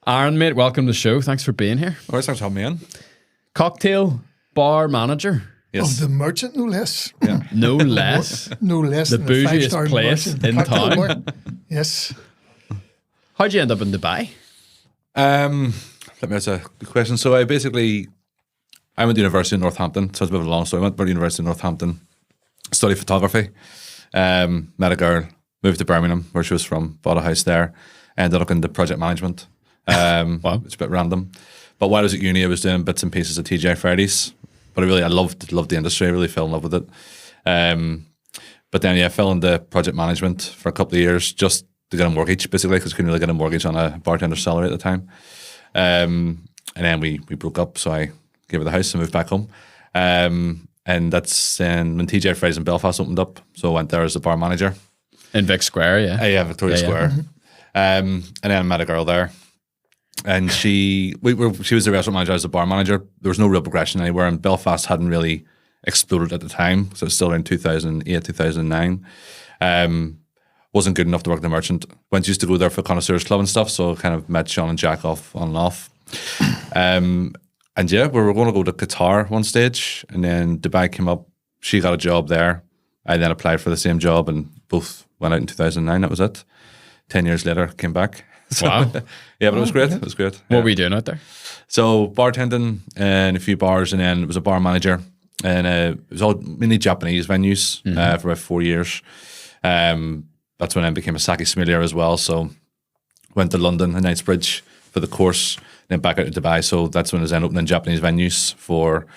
Aaron, mate, welcome to the show. Thanks for being here. Of course, thanks for having me in. Cocktail bar manager. Yes. Of the merchant, no less. Yeah. No less. No less The than bougiest a 5-star place merchant in cocktail town. bar. Yes. How'd you end up in Dubai? That's a good question. So I went to university in Northampton. So it's a bit of a long story. I went to university in Northampton, studied photography, met a girl, moved to Birmingham, where she was from, bought a house there, ended up into project management. Wow. It's a bit random. But while I was at uni, I was doing bits and pieces of TGI Fridays. But I loved the industry. I really fell in love with it. But then, I fell into project management for a couple of years just to get a mortgage, basically, because I couldn't really get a mortgage on a bartender's salary at the time. And then we broke up, so I gave her the house and moved back home. And that's when TGI Fridays in Belfast opened up. So I went there as a bar manager. In Vic Square, yeah. Yeah, Victoria Square. Mm-hmm. And then I met a girl there. And she was the restaurant manager, I was the bar manager. There was no real progression anywhere, and Belfast hadn't really exploded at the time, so it was still around 2008, 2009. Wasn't good enough to work in the merchant. Used to go there for connoisseurs club and stuff, so kind of met Sean and Jack on and off. And we were going to go to Qatar one stage, and then Dubai came up. She got a job there. I then applied for the same job, and both went out in 2009. That was it. 10 years later, came back. So, Wow. Yeah, but it was great. It was great. What were you doing out there? So bartending in a few bars, and then it was a bar manager, and it was all mainly Japanese venues for about 4 years. That's when I became a sake sommelier as well. So went to London and Knightsbridge for the course, then back out to Dubai. So that's when I was then opening Japanese venues for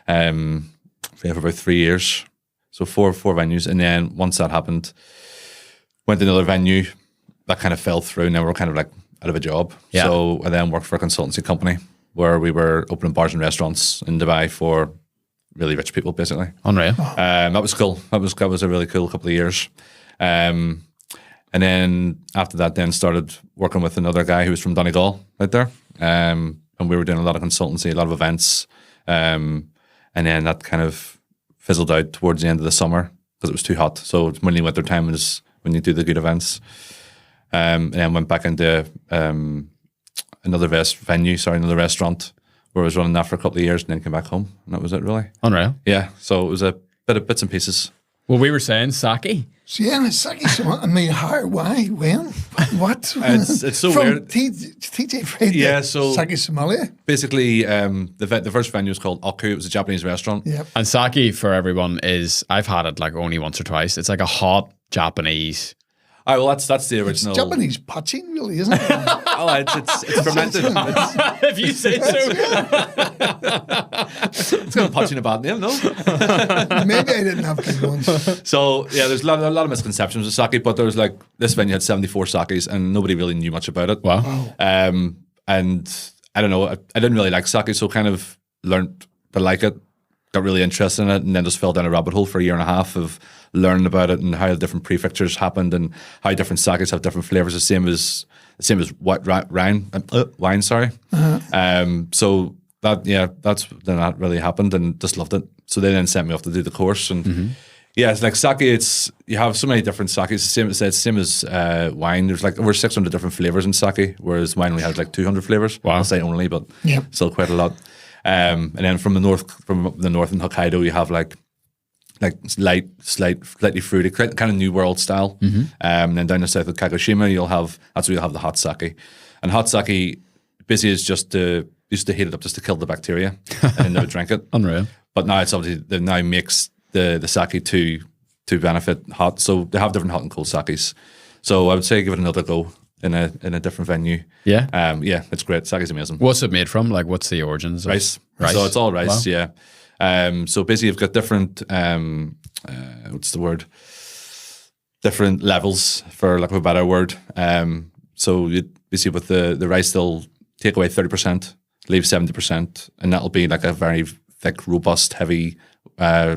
about 3 years. So four venues, and then once that happened, went to another venue. That kind of fell through, and then we were kind of like out of a job. Yeah. So I then worked for a consultancy company where we were opening bars and restaurants in Dubai for really rich people, basically. Unreal. That was cool. That was a really cool couple of years. And then after that, then started working with another guy who was from Donegal out there. And we were doing a lot of consultancy, a lot of events. And then that kind of fizzled out towards the end of the summer because it was too hot. So it's mainly winter time is when you do the good events. And then went back into another restaurant where I was running that for a couple of years, and then came back home, and that was it, really. Unreal. Yeah, so it was a bit of bits and pieces. Well, we were saying sake. So yeah, sake. I mean, how? Why? When? What? It's so From weird. TJ Friday. Yeah, so sake sommelier. basically, the first venue was called Oku. It was a Japanese restaurant. Yep. And sake, for everyone, I've had it like only once or twice. It's like a hot Japanese. Oh, well, that's the It's original. Japanese poaching, really, isn't it? Oh, it's fermented. If you say so. It's got a punch in a bad name, no? Maybe I didn't have good ones. So yeah, there's a lot of misconceptions with sake, but there was like this venue had 74 sakes, and nobody really knew much about it. Wow. And I don't know, I didn't really like sake, so kind of learned to like it, got really interested in it, and then just fell down a rabbit hole for a year and a half of learning about it and how the different prefectures happened and how different sakes have different flavors, the same as wine. Sorry. So that's then that really happened, and just loved it. So they then sent me off to do the course, and yeah, it's like sake. You have so many different sakes. It's the same as wine. There's like over 600 different flavors in sake, whereas wine only has like 200 flavors. Wow. I'll say only, but Yeah. still quite a lot. And then from the north in Hokkaido, you have like slightly fruity, kind of New World style. And then down the south of Kagoshima, you'll have the hot sake. And hot sake basically is used to heat it up just to kill the bacteria, and then they would drink it. Unreal. But now it's obviously they've now mixed the sake to benefit hot. So they have different hot and cold sakes. So I would say give it another go in a different venue. Yeah. Yeah, it's great. Sake's amazing. What's it made from? Like, what's the origins? Of Rice. Rice. So it's all rice. Wow. Yeah. So basically, you've got different different levels, for lack of a better word. So you basically with the rice, they'll take away 30%, leave 70%, and that'll be like a very thick, robust, heavy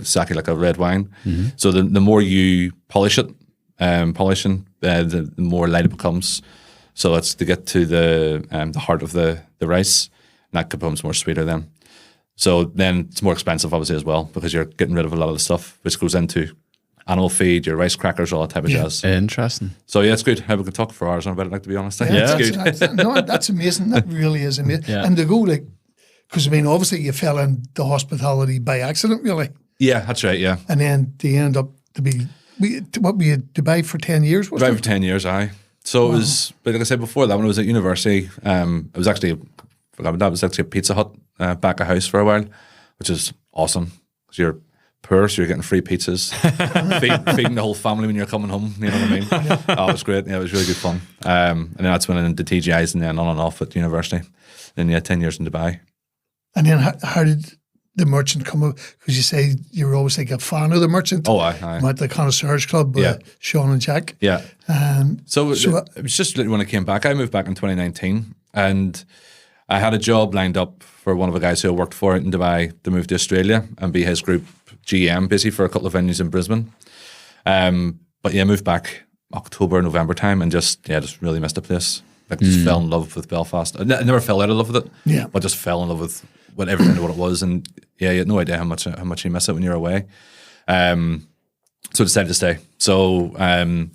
sake, like a red wine. So the more you polish it, the more light it becomes. So it's to get to the heart of the rice, and that becomes more sweeter then. So then it's more expensive, obviously, as well, because you're getting rid of a lot of the stuff, which goes into animal feed, your rice crackers, all that type of jazz. Interesting. So yeah, it's good. We could talk for hours on about it, like, to be honest. It's good. No, that's amazing. That really is amazing. Yeah. And to go like, because I mean, obviously you fell into hospitality by accident, really, Yeah, that's right, yeah. and then they end up to be what were you Dubai for 10 years? Was Dubai it? for 10 years, aye. So it was, but like I said before that, when I was at university, it was actually, forgot about that, it was actually a Pizza Hut back of house for a while, which is awesome. Because you're poor, so you're getting free pizzas, feeding the whole family when you're coming home, you know what I mean? Oh, it was great. Yeah, it was really good fun. And then that's when I went into TGIs and then on and off at university. Then, yeah, 10 years in Dubai. And then how did the merchant come up? Because you say you were always like a fan of the merchant. Oh, aye. At the Connoisseurs Club with Yeah. Sean and Jack. Yeah. So so- it was just when I came back. I moved back in 2019 and I had a job lined up for one of the guys who I worked for in Dubai to move to Australia and be his group GM, busy for a couple of venues in Brisbane. But yeah, moved back October, November time and just really missed the place. Like just fell in love with Belfast. I never fell out of love with it. Yeah. But just fell in love with everything what it was. And yeah, you had no idea how much you miss it when you're away. So I decided to stay. So then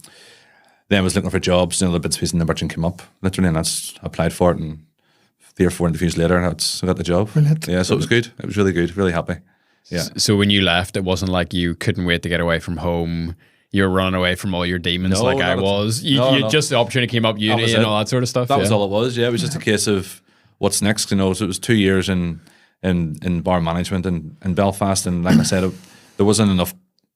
I was looking for jobs, the bits and pieces, and the merchant came up literally, and I applied for it, and 3 or 4 interviews later, and I got the job. Brilliant. Yeah, so it was good. It was really good. Really happy. Yeah. So when you left, it wasn't like you couldn't wait to get away from home. You're running away from all your demons No, like I not at- was. no. Just the opportunity came up, uni was and it. all that sort of stuff. That was all it was. Yeah, it was just a case of what's next. So it was 2 years in bar management in Belfast, and like I said, there wasn't enough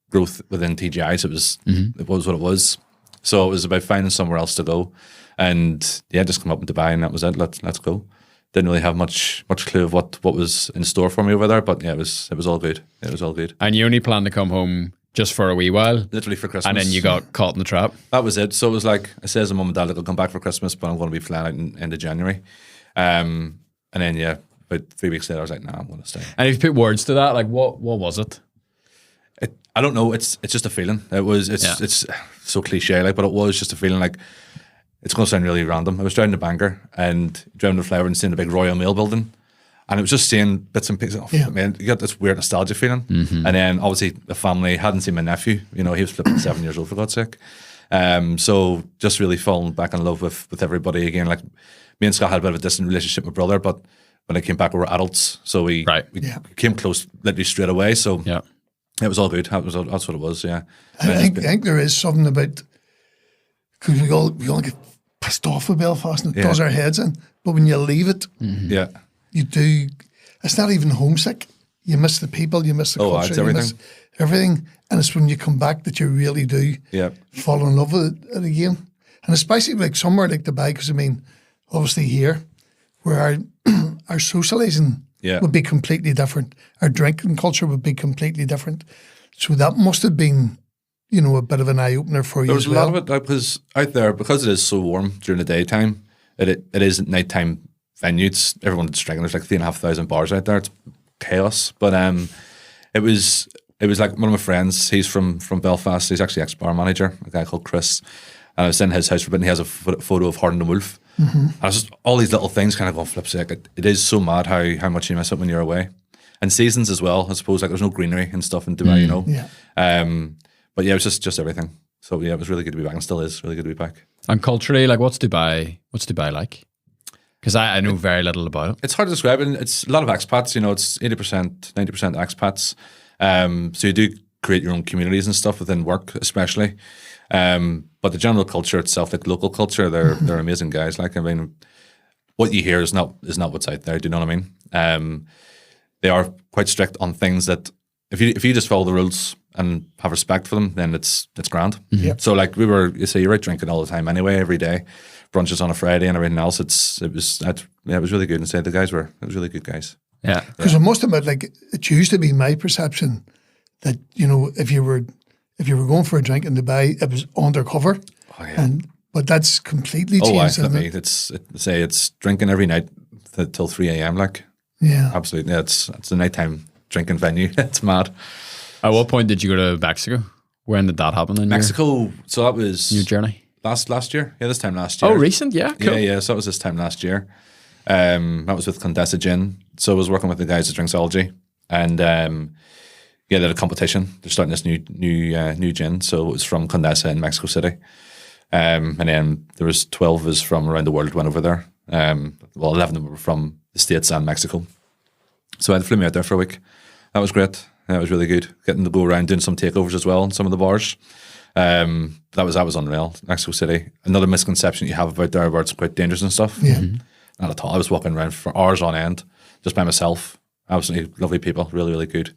growth within TGI, so it was what it was. So it was about finding somewhere else to go, and yeah, just come up in Dubai, and that was it. Let's go. Didn't really have much clue of what was in store for me over there, but yeah, it was all good. It was all good. And you only planned to come home just for a wee while, Literally for Christmas, and then you got caught in the trap. That was it. So it was like I said to mum and dad, "Look, I'll come back for Christmas, but I'm going to be flying out in end of January." And then yeah, about 3 weeks later, I was like, "Nah, I'm going to stay." And if you put words to that, like what was it? I don't know. It's just a feeling. It's so cliche, like, but it was just a feeling. Like, it's going to sound really random. I was driving to Bangor and driving to Flower and seeing the big Royal Mail building, and it was just seeing bits and pieces. Oh, Yeah. man, you got this weird nostalgia feeling. And then obviously the family hadn't seen my nephew. He was flipping 7 years old, for God's sake. So just really falling back in love with everybody again. Like, me and Scott had a bit of a distant relationship with my brother, but when I came back, we were adults, so we came close literally straight away. So Yeah. it was all good. That's what it was. Yeah. I think there is something about, because we all get pissed off with Belfast and it does our heads in, but when you leave it, Yeah. you do, it's not even homesick. You miss the people, you miss the culture, it's you miss everything. everything. And it's when you come back that you really do Yeah. fall in love with it again. And especially like somewhere like Dubai, because I mean, obviously here, where our socialising Yeah. would be completely different. Our drinking culture would be completely different. So that must have been, a bit of an eye-opener for you There was as a well. lot of it because out there, because it is so warm during the daytime, it is at nighttime venues. Everyone's drinking. There's like 3,500 bars out there. It's chaos. But it was like one of my friends. He's from Belfast. He's actually ex-bar manager, a guy called Chris. And I was in his house for a bit, and he has a photo of Horn the Wolf. And it's just all these little things kind of going flip sake. It is so mad how much you miss it when you're away. And seasons as well, I suppose. Like, there's no greenery and stuff in Dubai, Yeah. But yeah, it was just everything. So yeah, it was really good to be back, and still is really good to be back. And culturally, like what's Dubai like? Because I know very little about it. It's hard to describe, and it's a lot of expats. It's 80%, 90% expats. So you do create your own communities and stuff within work, especially. But the general culture itself, like local culture, they're amazing guys. Like, I mean, what you hear is not what's out there. Do you know what I mean? They are quite strict on things that if you just follow the rules and have respect for them, then it's grand. Yep. So like you're out drinking all the time anyway, every day, brunches on a Friday and everything else. It was really good. And say it was really good guys. Yeah. Because I must admit, like, it used to be my perception that, if you were going for a drink in Dubai, it was undercover. Oh yeah. But that's completely Oh, changed, I isn't it? it's drinking every night till 3 a.m. Like, Yeah. absolutely. Yeah, it's a nighttime drinking venue. It's mad. At what point did you go to Mexico? When did that happen in Mexico. So that was your journey? last year. Yeah, this time last year. Oh, recent? Yeah, cool. Yeah. So that was this time last year. That was with Condesa Gin. So I was working with the guys at Drinksology, and Yeah, they had a competition. They're starting this new gin. So it was from Condesa in Mexico City. And then there was 12 of us from around the world went over there. 11 of them were from the States and Mexico. So I flew me out there for a week. That was great. That was really good. Getting to go around doing some takeovers as well in some of the bars. That was unreal. Mexico City. Another misconception you have about there where it's quite dangerous and stuff. Yeah. Not at all. I was walking around for hours on end just by myself. Absolutely lovely people. Really, really good.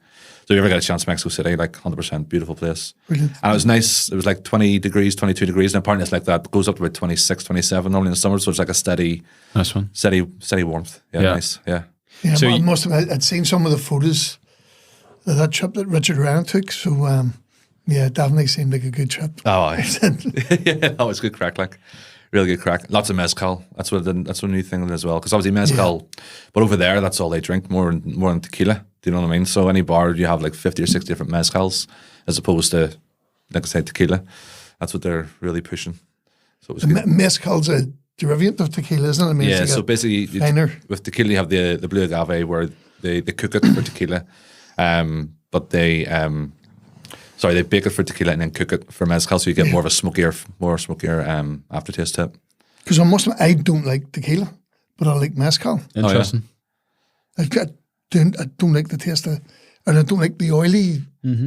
So if you ever get a chance, Mexico City, like 100% beautiful place. Brilliant. And it was nice. It was like 20 degrees, 22 degrees. And apparently it's like that. It goes up to about 26, 27 normally in the summer. So it's like a steady warmth. Yeah, nice. Yeah. Yeah, So but I'd seen some of the photos of that trip that Richard Ryan took. So, yeah, it definitely seemed like a good trip. Oh, yeah, that was good crack, like really good crack. Lots of mezcal. That's a new thing as well. Because obviously mezcal, but over there that's all they drink more than tequila. Do you know what I mean? So any bar you have like 50 or 60 different mezcals as opposed to, like I said, tequila. That's what they're really pushing. So it was good. Mezcal's a derivative of tequila, isn't it? I mean, Yeah. it's like So basically, finer. with tequila you have the blue agave where they cook it for tequila, but they bake it for tequila and then cook it for mezcal, so you get more of a smokier aftertaste to it. Because I don't like tequila, but I like mezcal. Interesting. I don't like the taste of, and I don't like the oily.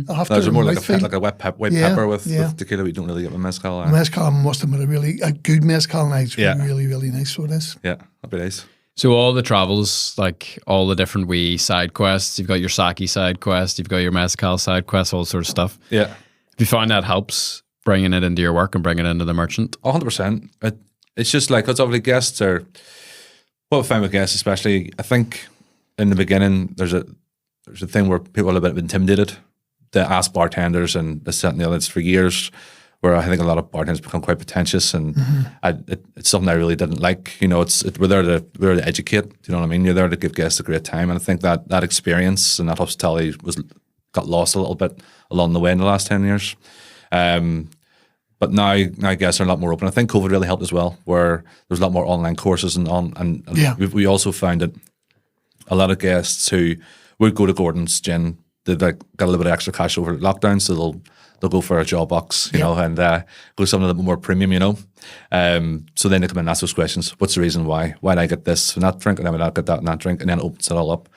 After There's more like mouthfeel. a white Yeah, pepper with yeah. tequila. We don't really get with mezcal. Mezcal must have been a good mezcal night. It's Yeah. really, really nice. So it is. Yeah, that'd be nice. So all the travels, like all the different wee side quests, you've got your sake side quest, you've got your mezcal side quest, all sort of stuff. Yeah, Have you found that helps bringing it into your work and bringing it into the merchant? 100%. It's just like, because obviously guests are, what I find with guests especially, I think in the beginning there's a thing where people are a bit intimidated to ask bartenders and this, that and the other. It's for years where I think a lot of bartenders become quite pretentious, and it's something I really didn't like. You know, we're there to educate. Do you know what I mean? You're there to give guests a great time, and I think that experience and that hospitality got lost a little bit along the way in the last 10 years. But now guests are a lot more open. I think COVID really helped as well, where there's a lot more online courses and Yeah. we also found that a lot of guests who would go to Gordon's Gin, they got a little bit of extra cash over lockdown, so they'll go for a jaw box, you know, and go something a little bit more premium, you know. So then they come in and ask those questions. What's the reason why? Why did I get this and that drink, and then I get that and that drink, and then it opens it all up.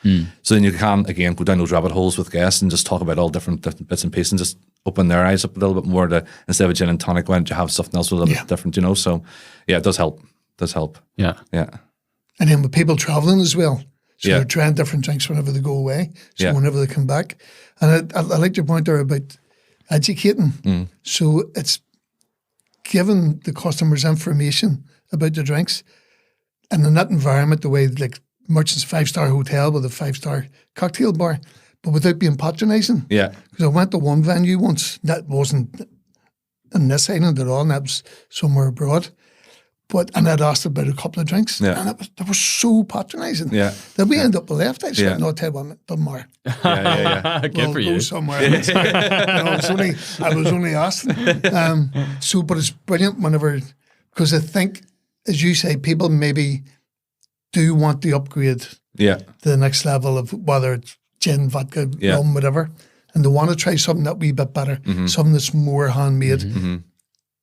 So then you can, again, go down those rabbit holes with guests and just talk about all different bits and pieces and just open their eyes up a little bit more to, instead of a gin and tonic, why don't you have something else a little bit different, you know? So, yeah, it does help. Yeah. Yeah. And then with people traveling as well. So Yeah. they're trying different drinks whenever they go away. So Yeah. whenever they come back. And I like your point there about educating. So it's giving the customers information about the drinks. And in that environment, the way like Merchant's 5-star hotel with a 5-star cocktail bar, but without being patronising. Yeah. Because I went to one venue once that wasn't in this island at all, and that was somewhere abroad. And I'd asked about a couple of drinks, Yeah. and they were so patronising. Yeah. That we end up left. I said, Yeah. no, I'll tell you what, doesn't matter. Yeah. Good We'll for go you. somewhere else. I was only asked. But it's brilliant whenever, because I think, as you say, people maybe do want the upgrade Yeah. to the next level of whether it's gin, vodka, rum, whatever, and they want to try something that wee bit better, something that's more handmade.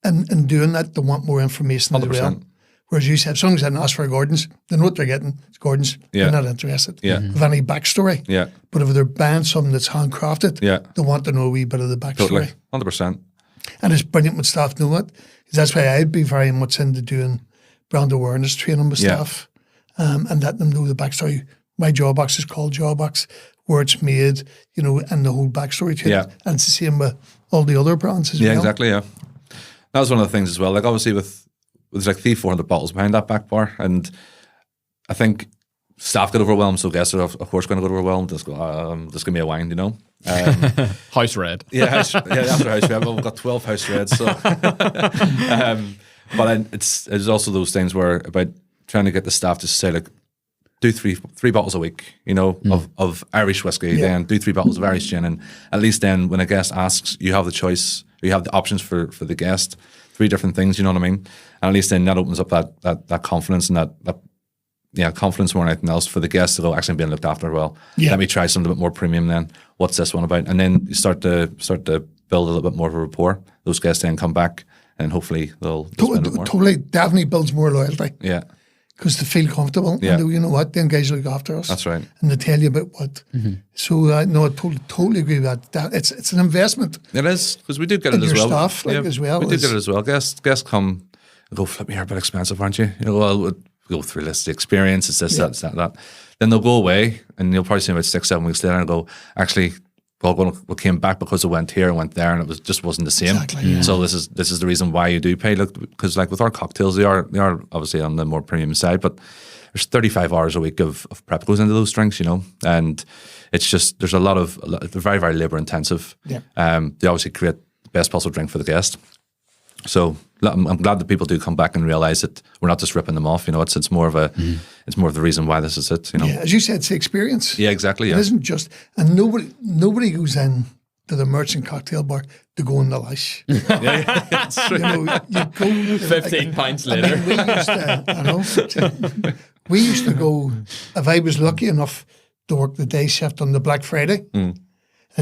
And in doing that, they want more information as well. 100%. Whereas you said, if someone's hadn't asked for Gordon's, they know what they're getting. It's Gordon's. Yeah. They're not interested Yeah. of any backstory. Yeah. But if they're buying something that's handcrafted, Yeah. they want to know a wee bit of the backstory. Totally. 100%. And it's brilliant when staff know it. 'Cause that's why I'd be very much into doing brand awareness training with Yeah. staff and letting them know the backstory. My jaw box is called jaw box, where it's made, you know, and the whole backstory to Yeah. it. And it's the same with all the other brands as Yeah, well. exactly. Yeah, that was one of the things as well. Like obviously, there's like 300-400 bottles behind that back bar, and I think staff get overwhelmed, so guests are of course going to get overwhelmed. Just give me a wine, you know. House red. After house red, well, we've got 12 house reds. So, but then it's also those things where about trying to get the staff to say like, do three bottles a week, you know, of Irish whiskey, then do 3 bottles of Irish gin, and at least then when a guest asks, you have the choice, or you have the options for the guest, 3 different things, you know what I mean? And at least then that opens up that confidence and that confidence more than anything else for the guests to go, actually, I'm being looked after well. Yeah. Let me try something a bit more premium then. What's this one about? And then you start to build a little bit more of a rapport. Those guests then come back, and hopefully they'll spend a bit more. Totally, definitely builds more loyalty. Yeah. Because they feel comfortable. Yeah. And you know what? Them guys look after us. That's right. And they tell you about what. So, no, I totally agree with that. It's an investment. It is, because we do get And it as your well. staff, as well. We do get it as well. Guests come and go, flip me, you're a bit expensive, aren't you? You know, well, we'll go through this, the experience, it's this, that. Then they'll go away, and you'll probably see them about 6-7 weeks later and go, actually, we came back because it went here and went there, and it just wasn't the same. Exactly, yeah. So this is the reason why you do pay. Look, because like with our cocktails, they are obviously on the more premium side, but there's 35 hours a week of prep goes into those drinks, you know, and it's just they're very, very labor intensive. Yeah. They obviously create the best possible drink for the guest. So I'm glad that people do come back and realize that we're not just ripping them off. You know, it's more of it's more of the reason why this is it. You know, Yeah, as you said, it's the experience. yeah, exactly. It Yeah, isn't just, and nobody goes in to the merchant cocktail bar to go in the lash. that's true. You know, you go 15 pints I later. mean, we used to go, if I was lucky enough to work the day shift on the Black Friday, and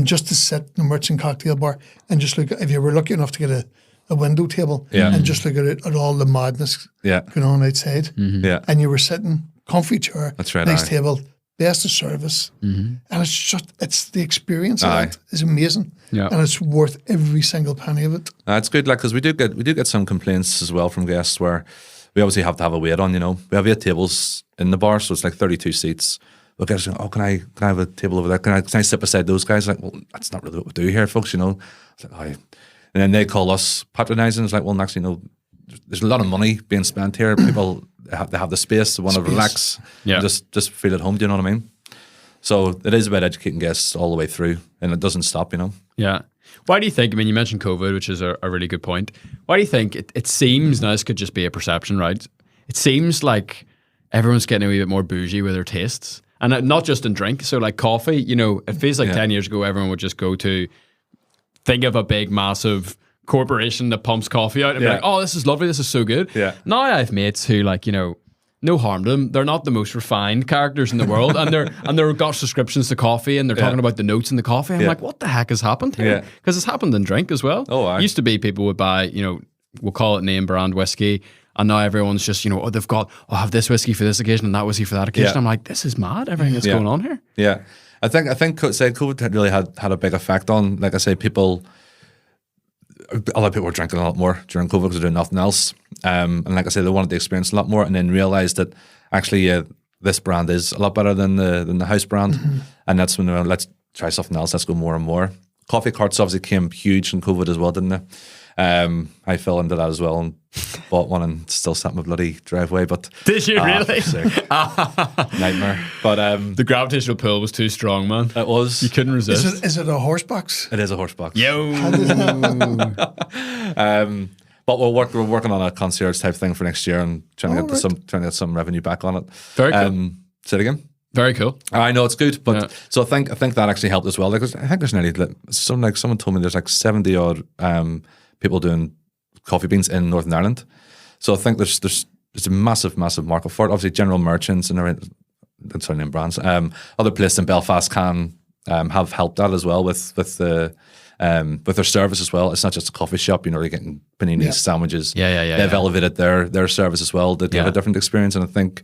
just to sit in the merchant cocktail bar and just look, if you were lucky enough to get a window table and just look at all the madness going on outside. Yeah, And you were sitting, comfy chair, That's right, nice aye. table, best of service. And it's the experience of Aye. it is amazing. Yeah. And it's worth every single penny of it. it's good. Like, because we do get some complaints as well from guests where we obviously have to have a wait on. You know, we have 8 tables in the bar, so it's like 32 seats. But guys are going, can I have a table over there? Can I sit beside those guys? Like, well, that's not really what we do here, folks. You know, it's like, and then they call us patronising. It's like, well, actually, no, there's a lot of money being spent here. People they have the space, they want to relax, and just feel at home. Do you know what I mean? So it is about educating guests all the way through, and it doesn't stop. You know. Yeah. Why do you think, I mean, you mentioned COVID, which is a really good point. Why do you think it seems, now this could just be a perception, right? It seems like everyone's getting a wee bit more bougie with their tastes. And not just in drink. So like coffee, you know, it feels like 10 years ago, everyone would just go to, think of a big, massive corporation that pumps coffee out and be like, oh, this is lovely, this is so good. Yeah. Now I have mates who, like, you know, no harm to them. They're not the most refined characters in the world, and they've got subscriptions to coffee, and they're talking about the notes in the coffee. I'm like, what the heck has happened here? Because it's happened in drink as well. Oh, aye. Used to be people would buy, you know, we'll call it name brand whiskey, and now everyone's just, you know, they've got, have this whiskey for this occasion and that whiskey for that occasion. I'm like, this is mad. Everything that's going on here. Yeah, I think say COVID had really had a big effect on, like I say, people. A lot of people were drinking a lot more during COVID because they're doing nothing else. And like I said, they wanted to experience a lot more, and then realized that actually this brand is a lot better than the house brand. And that's when they went, let's try something else. Let's go more and more. Coffee carts obviously came huge in COVID as well, didn't they? I fell into that as well and bought one and still sat in my bloody driveway. But Did you really? Nightmare. But The gravitational pull was too strong, man. it was. You couldn't resist. Is it a horse box? It is a horse box. Yo. But we're working on a concierge type thing for next year and trying to get some revenue back on it. Very cool. Say it again. Very cool. I know it's good, but so I think that actually helped as well. Like, I think there's nearly someone told me there's like 70 odd people doing coffee beans in Northern Ireland. So I think there's a massive market for it. Obviously, general merchants and that's our name brands. Other places in Belfast can have helped that as well with their service as well. It's not just a coffee shop. You know, they're getting paninis, sandwiches. They've elevated their service as well. They have a different experience, and I think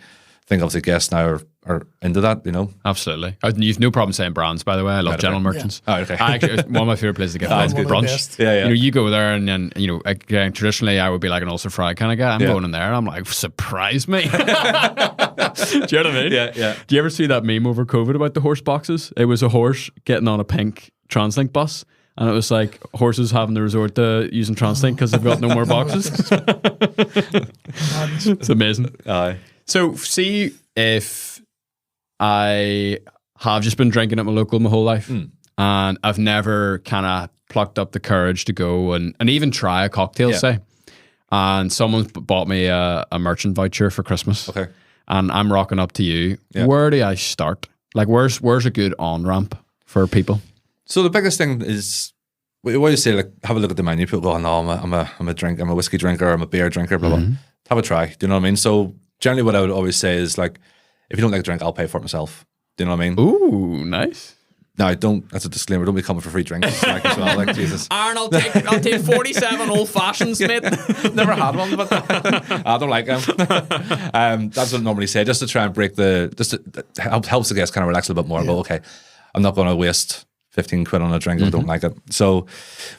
obviously guests now are into that, you know. Absolutely. You've no problem saying brands, by the way. I love general merchants. Oh, okay. Actually, one of my favorite places to get That's brunch. best. Yeah. You know, you go there and then, you know, again, traditionally I would be like an ulcer fry kind of guy. I'm going in there and I'm like, surprise me. Do you know what I mean? Yeah. Do you ever see that meme over COVID about the horse boxes? It was a horse getting on a pink TransLink bus. And it was like horses having to resort to using TransLink because they've got no more boxes. It's amazing. Aye. So, see if I have just been drinking at my local my whole life and I've never kind of plucked up the courage to go and even try a cocktail, say. And someone's bought me a merchant voucher for Christmas. Okay. And I'm rocking up to you. Yeah. Where do I start? Like, where's a good on-ramp for people? So the biggest thing is, we always say, like, have a look at the menu. People go, oh, no, I'm a whiskey drinker, I'm a beer drinker, blah, blah. Have a try. Do you know what I mean? So generally what I would always say is, like, if you don't like the drink, I'll pay for it myself. Do you know what I mean? Ooh, nice. No, don't. That's a disclaimer. Don't be coming for free drinks. Like, as well, like Jesus. Aaron, I'll take 47 old fashions, mate. Never had one, but I don't like them. That's what I normally say, just to try and break helps the guests kind of relax a little bit more. But okay, I'm not going to waste 15 quid on a drink if I don't like it. So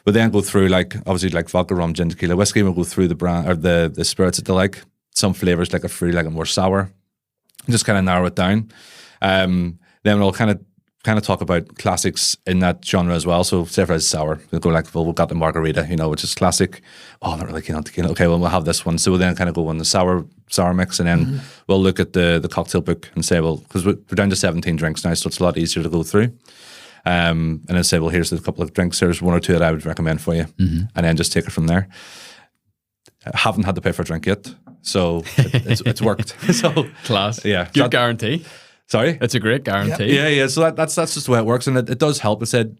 we'll then go through, like, obviously, like vodka, rum, gin, tequila, whiskey. We'll go through the brand or the spirits that they like. Some flavors like a fruity, like a more sour. Just kind of narrow it down. Then we'll kind of talk about classics in that genre as well. So say if it's sour, we'll go like, well, we've got the margarita, which is classic. Oh, not really keen on tequila. Okay, well, we'll have this one. So we'll then kind of go on the sour mix, and then we'll look at the cocktail book and say, well, because we're down to 17 drinks now, so it's a lot easier to go through. And then say, well, here's a couple of drinks. There's one or two that I would recommend for you, and then just take it from there. I haven't had to pay for a drink yet, so it's worked. So class, yeah, good guarantee. Sorry, it's a great guarantee. Yeah. So that's just the way it works, and it does help. It said,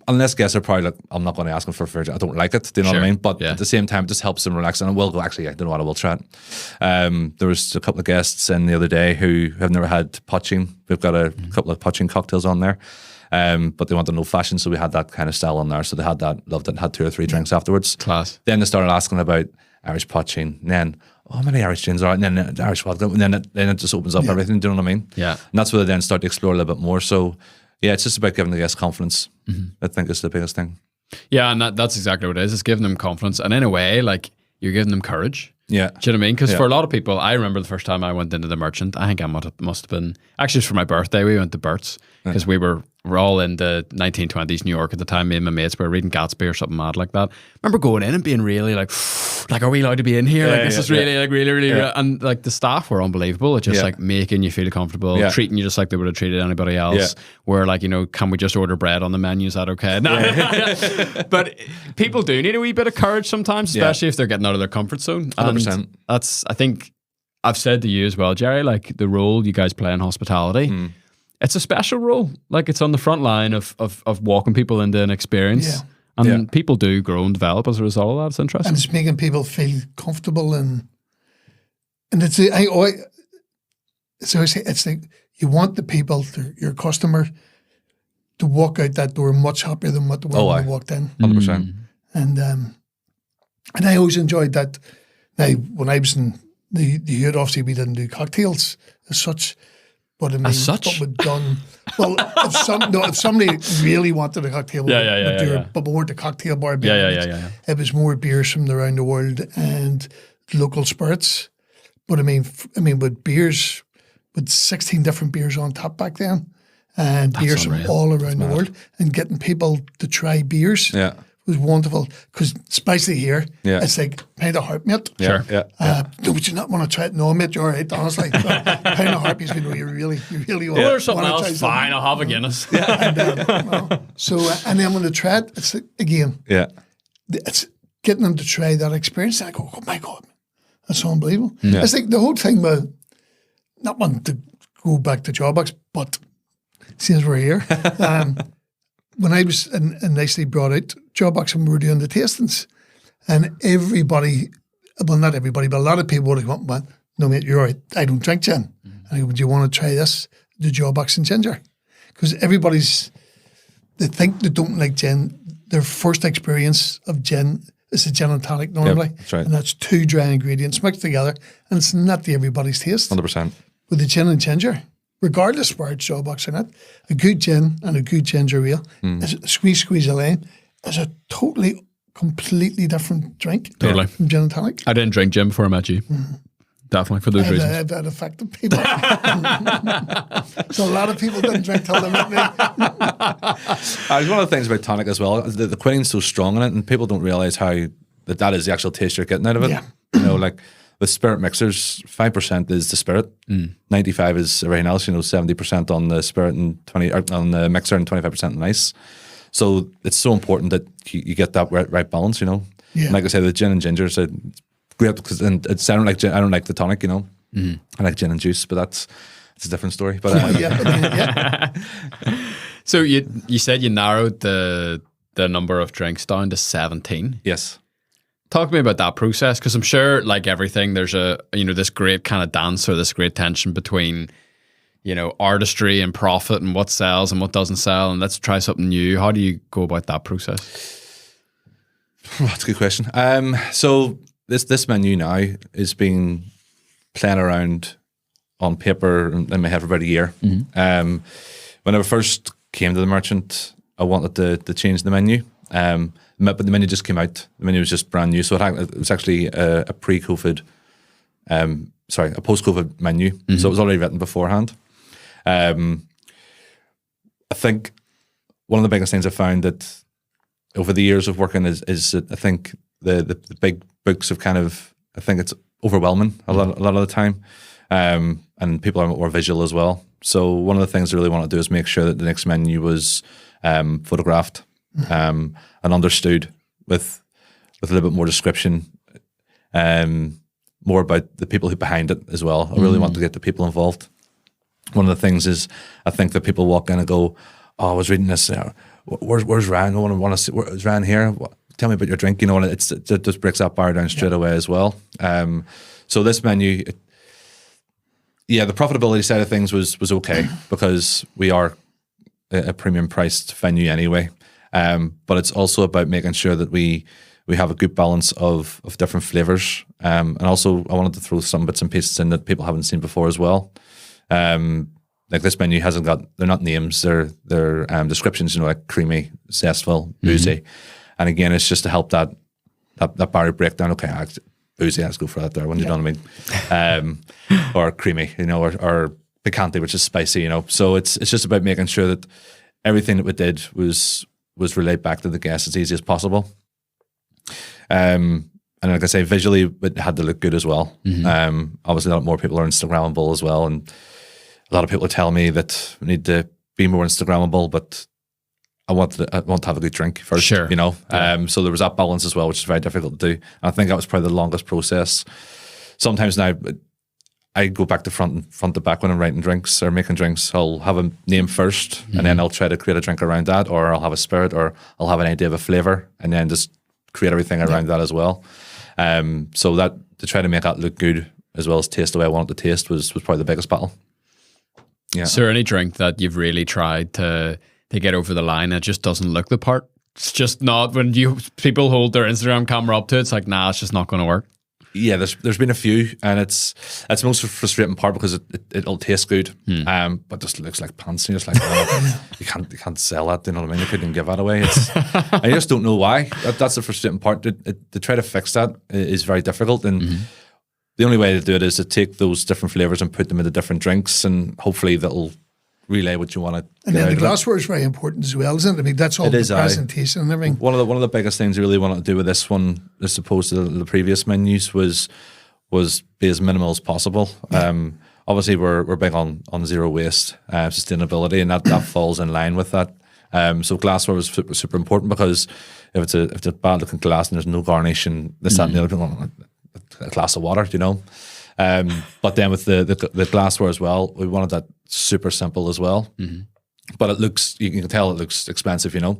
unless guests are probably like, I'm not going to ask them for a drink. I don't like it. Do you know what I mean? But at the same time, it just helps them relax. And we'll go. Actually, I don't know what I will try it. There was a couple of guests in the other day who have never had poaching. We've got a couple of poaching cocktails on there. But they wanted an old fashioned, so we had that kind of style on there. So they had that, loved it, and had 2 or 3 drinks afterwards. Class. Then they started asking about Irish poaching. And then, how many Irish gins are, and then the Irish vodka, and then it just opens up everything. Do you know what I mean? Yeah. And that's where they then start to explore a little bit more. So yeah, it's just about giving the guests confidence. I think is the biggest thing. Yeah, and that's exactly what it is. It's giving them confidence, and in a way, like, you're giving them courage. Yeah. Do you know what I mean? Because for a lot of people, I remember the first time I went into the Merchant, I think I must have been, actually it was for my birthday, we went to Burt's, because we're all in the 1920s New York at the time. Me and my mates were reading Gatsby or something mad like that. I remember going in and being really like, are we allowed to be in here? Like, this is really, like, really, and like the staff were unbelievable. It's just like making you feel comfortable, treating you just like they would have treated anybody else. Where, like, can we just order bread on the menu? Is that okay? No. But people do need a wee bit of courage sometimes, especially if they're getting out of their comfort zone. 100%. That's, I think I've said to you as well, Jerry, like the role you guys play in hospitality, it's a special role. Like, it's on the front line of walking people into an experience. Yeah. And people do grow and develop as a result of that. It's interesting. And it's making people feel comfortable, and it's like you want the people, your customer, to walk out that door much happier than what they were when they walked in. 100%. And I always enjoyed that. Now, when I was in the youth, obviously we didn't do cocktails as such. But I mean, what we'd done, well, if somebody really wanted a cocktail, we'd do it, but we weren't a cocktail bar. It was more beers from around the world and local spirits. But I mean, with beers, with 16 different beers on tap back then, and that's beers from all around the world, and getting people to try beers. Yeah. Was wonderful, because especially here, it's like pint of heart, mate. Sure. No, would you not want to try it? No, mate, you're all right, honestly. Pint of heart means you really want. Or something else. Fine, I'll have a Guinness. And then when they try it, it's like, again, it's getting them to try that experience. And I go, oh my God, that's so unbelievable. Yeah. It's like the whole thing with not wanting to go back to Jawbox, but since we're here. When I was nicely brought out Jawbox and we were doing the tastings, and everybody, well, not everybody, but a lot of people would have went, no, mate, you're all right. I don't drink gin. And I go, would you want to try this, the Jawbox and ginger? Because they think they don't like gin. Their first experience of gin is a gin and tonic normally. Yep, that's right. And that's 2 dry ingredients mixed together, and it's not to everybody's taste. 100%. With the gin and ginger, regardless where it's Jawbox or not, a good gin and a good ginger ale, is a squeeze of lime, is a completely different drink. Totally. From gin and tonic. I didn't drink gin before I met you. Definitely for those reasons. That affected people. So a lot of people didn't drink till they met me. One of the things about tonic as well, the quinina's so strong in it, and people don't realise how that is the actual taste you're getting out of it. Yeah. Like, with spirit mixers, 5% is the spirit, 95% is everything else. 70% on the spirit and 20% on the mixer, and 25% on ice. So it's so important that you get that right balance. Yeah. And like I said, the gin and ginger is great because I don't like gin, I don't like the tonic. I like gin and juice, but it's a different story. But So you said you narrowed the number of drinks down to 17. Yes. Talk to me about that process, because I'm sure, like everything, there's this great kind of dance or this great tension between artistry and profit and what sells and what doesn't sell, and let's try something new. How do you go about that process? That's a good question. So this menu now is being playing around on paper in my head for about a year. When I first came to the merchant, I wanted to change the menu, but the menu just came out. The menu was just brand new, so it was actually a pre-COVID, a post-COVID menu. So it was already written beforehand. I think one of the biggest things I found that over the years of working is that I think the big books have I think it's overwhelming a lot of the time, and people are more visual as well. So one of the things I really want to do is make sure that the next menu was photographed and understood with a little bit more description, more about the people who behind it as well. I really want to get the people involved. One of the things is I think that people walk in and go, "Oh, I was reading this. Where's Ryan? I want to see. Where's Ryan here? Tell me about your drink." And it just breaks that bar down straight away as well. So this menu, the profitability side of things was okay because we are a premium priced venue anyway. But it's also about making sure that we have a good balance of different flavors. And also I wanted to throw some bits and pieces in that people haven't seen before as well. Like this menu they're not names, they're descriptions, like creamy, zestful, boozy. And again, it's just to help that barrier breakdown. Okay, boozy, let's go for that there, when you know what I mean. Or creamy, or picante, which is spicy, So it's just about making sure that everything that we did was relayed back to the guests as easy as possible. And like I say, visually, it had to look good as well. Obviously, a lot more people are Instagrammable as well, and a lot of people are telling me that we need to be more Instagrammable, but I want to have a good drink first, Sure. So there was that balance as well, which is very difficult to do. And I think that was probably the longest process. Sometimes now, I go back to front to back when I'm writing drinks or making drinks. I'll have a name first, and then I'll try to create a drink around that, or I'll have a spirit, or I'll have an idea of a flavor, and then just create everything around that as well. So that to try to make that look good as well as taste the way I want it to taste was probably the biggest battle. Yeah. Is there any drink that you've really tried to get over the line and it just doesn't look the part? It's just not, when people hold their Instagram camera up to it, it's like, nah, it's just not going to work. Yeah, there's been a few, and it's the most frustrating part because it'll taste good, but just looks like pants. And you're just like, you can't sell that. You know what I mean? You couldn't give that away. I just don't know why. That's the frustrating part. To try to fix that is very difficult, and the only way to do it is to take those different flavors and put them into different drinks, and hopefully that'll relay what you want to. And then the glassware is very important as well, isn't it? I mean, that's all the presentation and everything. One of the biggest things I really wanted to do with this one, as opposed to the previous menus, was be as minimal as possible. Obviously, we're big on zero waste, sustainability, and that falls in line with that. So glassware was super important, because if it's a bad looking glass and there's no garnish and this, that, and the other, people, a glass of water, But then with the glassware as well, we wanted that super simple as well. But you can tell it looks expensive, So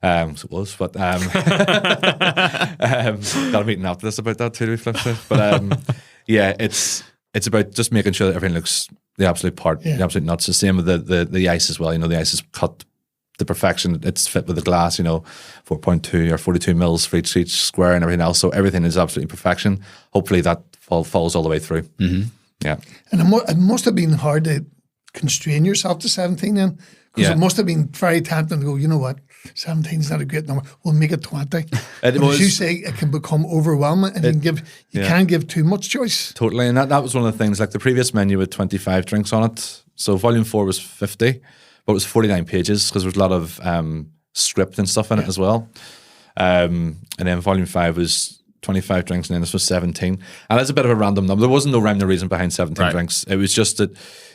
it was, but got a meeting after this about that too, to be flipped to. But it's about just making sure that everything looks the absolute part, the absolute nuts. The same with the ice as well. The ice is cut to perfection. It's fit with the glass, 4.2 or 42 mils for each square and everything else. So everything is absolutely perfection. Hopefully that follows all the way through. Yeah. And it must have been hard to constrain yourself to 17 then, because it must have been very tempting to go, you know what, 17 is not a great number, we'll make it 20. As you say, it can become overwhelming, and you can't give too much choice. Totally, and that was one of the things, like the previous menu had 25 drinks on it, so volume 4 was 50, but it was 49 pages, because there was a lot of script and stuff in it as well. And then volume 5 was 25 drinks, and then this was 17. And that's a bit of a random number. There wasn't no rhyme or reason behind 17 drinks. It was just that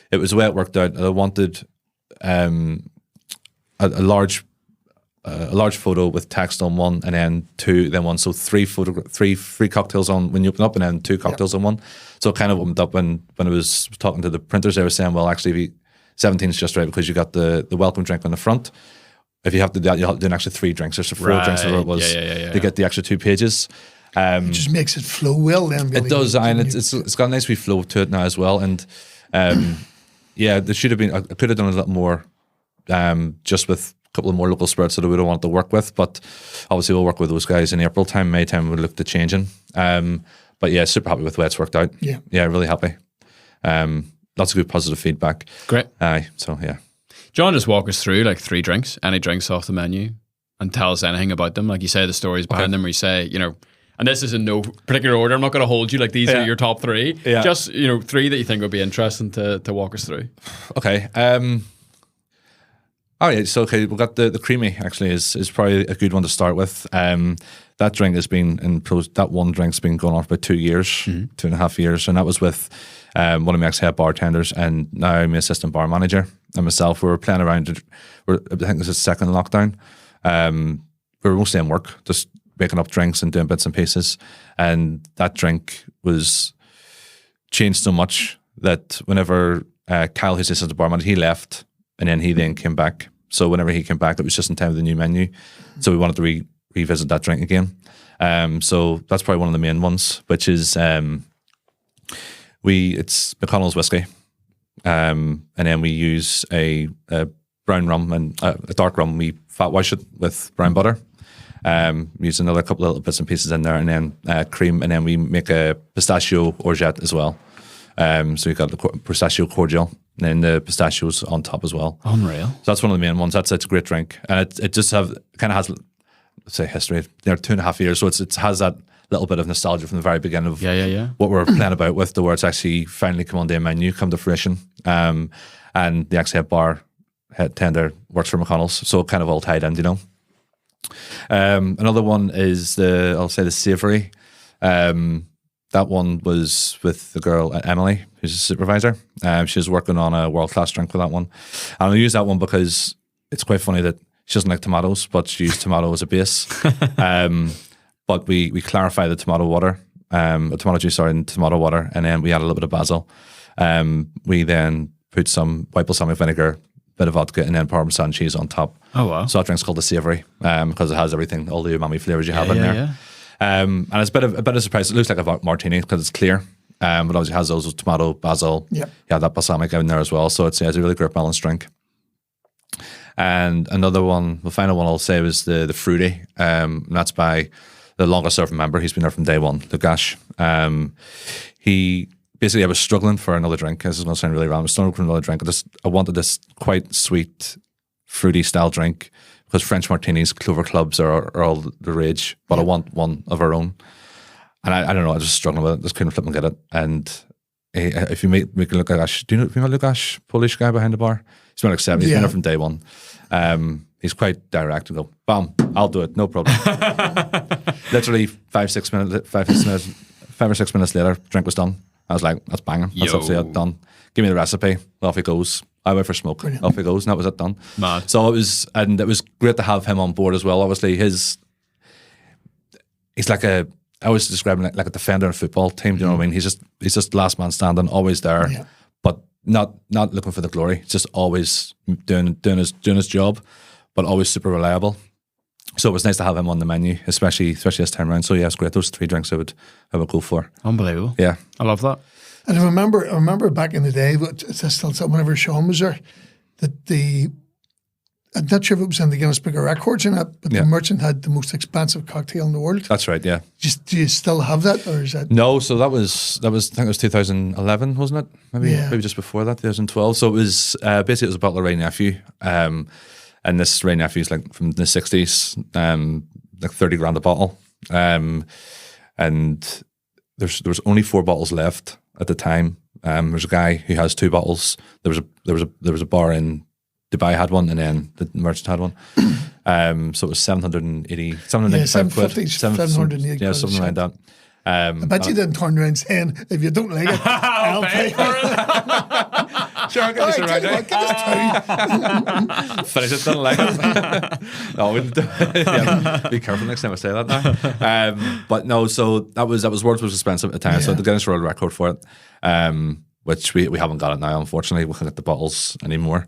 it was the way it worked out. I wanted a large photo with text on one, and then two, then one. So three free cocktails on when you open up, and then 2 cocktails on one. So it kind of opened up when I was talking to the printers. They were saying, well, actually, 17 is just right, because you got the welcome drink on the front. If you have to do that, you have to do an extra 3 drinks or 4 drinks, or it was to get the extra 2 pages. It just makes it flow well then. Really. It does, and it's got a nice wee flow to it now as well. And Yeah, there should have been. I could have done a little more, just with a couple of more local spirits that I would have wanted to work with. But obviously, we'll work with those guys in April time, May time. We'll look to changing. But yeah, super happy with the way it's worked out. Yeah, really happy. Lots of good positive feedback. Great. So yeah. John, just walk us through like 3 drinks, any drinks off the menu, and tell us anything about them. Like you say, the stories behind them, where you say, you know, and this is in no particular order. I'm not going to hold you like these are your top 3. Yeah. Just, you know, 3 that you think would be interesting to walk us through. Okay. We've got the creamy actually is probably a good one to start with. That drink has been that one drink's been going on for about 2 years, 2.5 years, and that was with one of my ex-head bartenders and now my assistant bar manager and myself. We were playing around. I think this is second lockdown. We were mostly in work, just making up drinks and doing bits and pieces, and that drink was changed so much that whenever Kyle, who's the assistant bar manager, he left, and then he came back. So whenever he came back, it was just in time with the new menu. So we wanted to revisit that drink again. So that's probably one of the main ones, which is it's McConnell's whiskey, and then we use a brown rum and a dark rum. We fat wash it with brown butter. Use another couple of little bits and pieces in there, and then cream, and then we make a pistachio orgeat as well. So you've got the pistachio cordial, and then the pistachios on top as well. Unreal. So that's one of the main ones. It's a great drink, and it just kind of has, let's say, history. They're 2.5 years, so it has that little bit of nostalgia from the very beginning of what we're playing about with, the where it's actually finally come on the menu, come to fruition. And the ex-head bar head tender works for McConnell's, so it kind of all tied in, you know. Another one is the savoury. That one was with the girl Emily, who's a supervisor. She was working on a world-class drink for that one. And I use that one because it's quite funny that she doesn't like tomatoes, but she used tomato as a base. But we clarify the tomato juice in tomato water, and then we add a little bit of basil. We then put some white balsamic vinegar, bit of vodka, and then Parmesan cheese on top. Oh, wow. So that drink's called the savoury, because it has everything, all the umami flavours you have in there. Yeah. And it's a bit of surprise. It looks like a martini because it's clear, but obviously it has those tomato, basil. Yeah, that balsamic in there as well. So it's a really great balanced drink. And another one, the final one I'll say was the fruity. And that's by the longest serving member. He's been there from day one, Dugan. He basically, I was struggling for another drink. This is going to sound really wrong. I was struggling for another drink. I wanted this quite sweet, fruity style drink because French martinis, Clover Clubs are all the rage. But I want one of our own. And I don't know, I was just struggling with it. Just couldn't flip and get it. And if you meet Lukasz, do you know Lukasz, Polish guy behind the bar? He's been like 70. He's been there from day one. He's quite direct and go, bam, I'll do it, no problem. Literally 5 or 6 minutes later, drink was done. I was like, that's banging. That's absolutely it, done. Give me the recipe. Off he goes. I went for smoke. Brilliant. Off he goes, and that was it, done. Mad. So it was great to have him on board as well. Obviously, he's like I always describe him like a defender in a football team. Do you know what I mean? He's just last man standing, always there, but not looking for the glory. Just always doing his job, but always super reliable. So it was nice to have him on the menu, especially this time around. So yeah, it's great. Those 3 drinks I would go for. Unbelievable. Yeah, I love that. And I remember back in the day, it's still whenever Sean was there, that I'm not sure if it was in the Guinness Book of Records or not, but the merchant had the most expensive cocktail in the world. That's right. Yeah. Do you still have that, or is that? No. So that was I think it was 2011, wasn't it? Maybe just before that, 2012. So it was basically it was a bottle of Ray Nephew. And this Ray Nephew's like from the 60s, like 30 grand a bottle. And there was only 4 bottles left at the time. There's a guy who has 2 bottles. There was a bar in Dubai had one, and then the merchant had one. So it was 795 quid. 780 yeah, something like that. I bet you didn't turn around saying, if you don't like it, I'll pay for it. Sure, I'll get this around. Give us 2. Finish it, don't like it. No, we didn't be careful next time I say that now. But no, so that was words was expensive at the time. So the Guinness World Record for it, which we haven't got it now, unfortunately. We can't get the bottles anymore.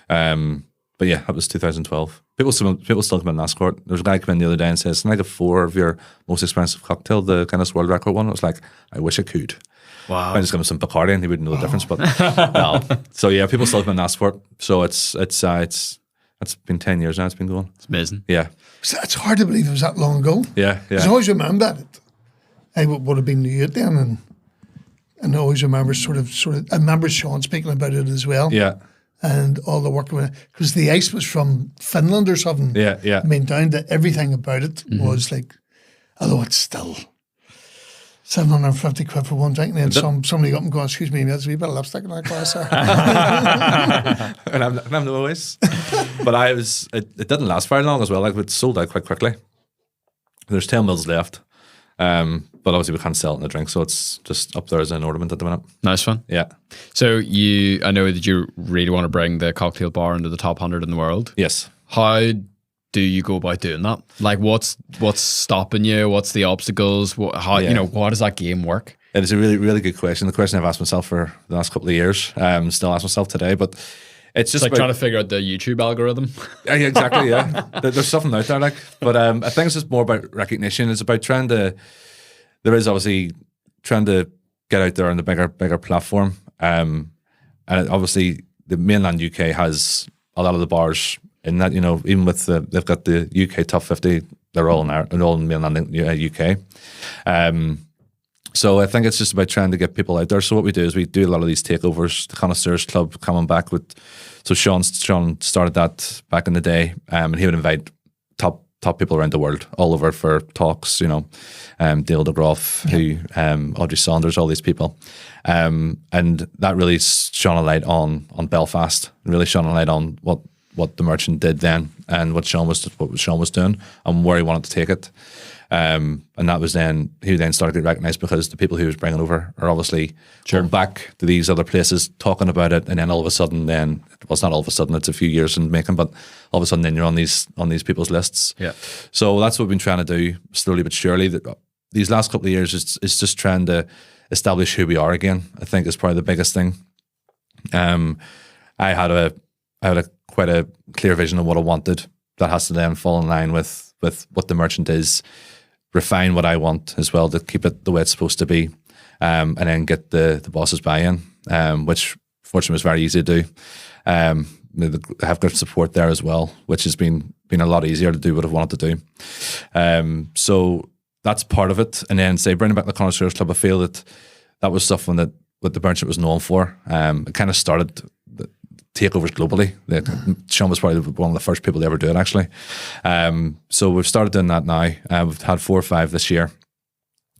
But yeah, that was 2012. People still come in and ask for it. There was a guy come in the other day and says, "Can I get 4 of your most expensive cocktail, the Guinness World Record one?" I was like, I wish I could. Wow. I just give him some Bacardi and he wouldn't know the difference. But no. So yeah, people still have been asked for it. So it's been 10 years now. It's been going. It's amazing. Yeah. So it's hard to believe it was that long ago. Yeah. I always remember that. I would have been new at then, and I always remember sort of. I remember Sean speaking about it as well. Yeah. And all the work because the ice was from Finland or something. Yeah. Yeah. I mean, down to everything about it was like, although it's still 750 quid for one drink, and then somebody got up and go, "Excuse me, there's a wee bit of lipstick in that glass there." and I'm no always. But it didn't last very long as well. Like, it sold out quite quickly. There's 10 mils left. But obviously we can't sell it in the drink, so it's just up there as an ornament at the minute. Nice one. Yeah. So I know that you really want to bring the cocktail bar into the top 100 in the world. Yes. How do you go about doing that? Like, what's stopping you? What's the obstacles? How does that game work? It is a really, really good question. The question I've asked myself for the last couple of years. Still ask myself today, but it's just like trying to figure out the YouTube algorithm. Yeah, exactly. Yeah, there's something out there, like. But I think it's just more about recognition. It's about there is obviously trying to get out there on the bigger platform. And obviously the mainland UK has a lot of the bars in that. Even with they've got the UK top 50, they're all in mainland UK. So I think it's just about trying to get people out there. So what we do is we do a lot of these takeovers. The Connoisseurs Club coming back with. So Sean started that back in the day, and he would invite top people around the world, all over for talks. Dale DeGroff, Audrey Saunders, all these people, and that really shone a light on Belfast. Really shone a light on what the merchant did then, and what Sean was doing, and where he wanted to take it. And that was he then started to get recognised because the people he was bringing over are obviously going back to these other places talking about it, and then all of a sudden, it's not all of a sudden, it's a few years in making, but all of a sudden then you're on these people's lists. Yeah. So that's what we've been trying to do slowly but surely. These last couple of years is just trying to establish who we are again. I think is probably the biggest thing. I had a quite a clear vision of what I wanted. That has to then fall in line with what the merchant is. Refine what I want as well to keep it the way it's supposed to be, and then get the boss's buy-in, which fortunately was very easy to do. I have good support there as well, which has been a lot easier to do what I've wanted to do. So that's part of it. And then bringing back the Connoisseurs Club, I feel that was something that what the merchant was known for. It kind of started takeovers globally. Sean was probably one of the first people to ever do it, actually. So we've started doing that now. We've had 4 or 5 this year,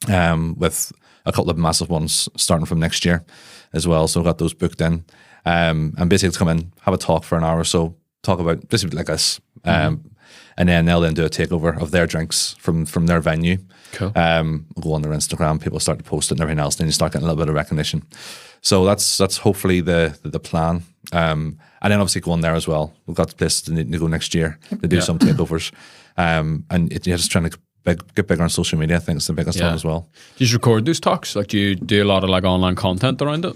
with a couple of massive ones starting from next year as well. So we've got those booked in. And basically to come in, have a talk for an hour or so, talk about basically like us. And then they'll do a takeover of their drinks from their venue. Cool. Go on their Instagram, people start to post it and everything else, and then you start getting a little bit of recognition. So that's hopefully the plan. And then obviously go on there as well. We've got places to go next year to do some takeovers. And you're just trying to get bigger on social media. I think it's the biggest one as well. Do you record those talks? Like, do you do a lot of like online content around it?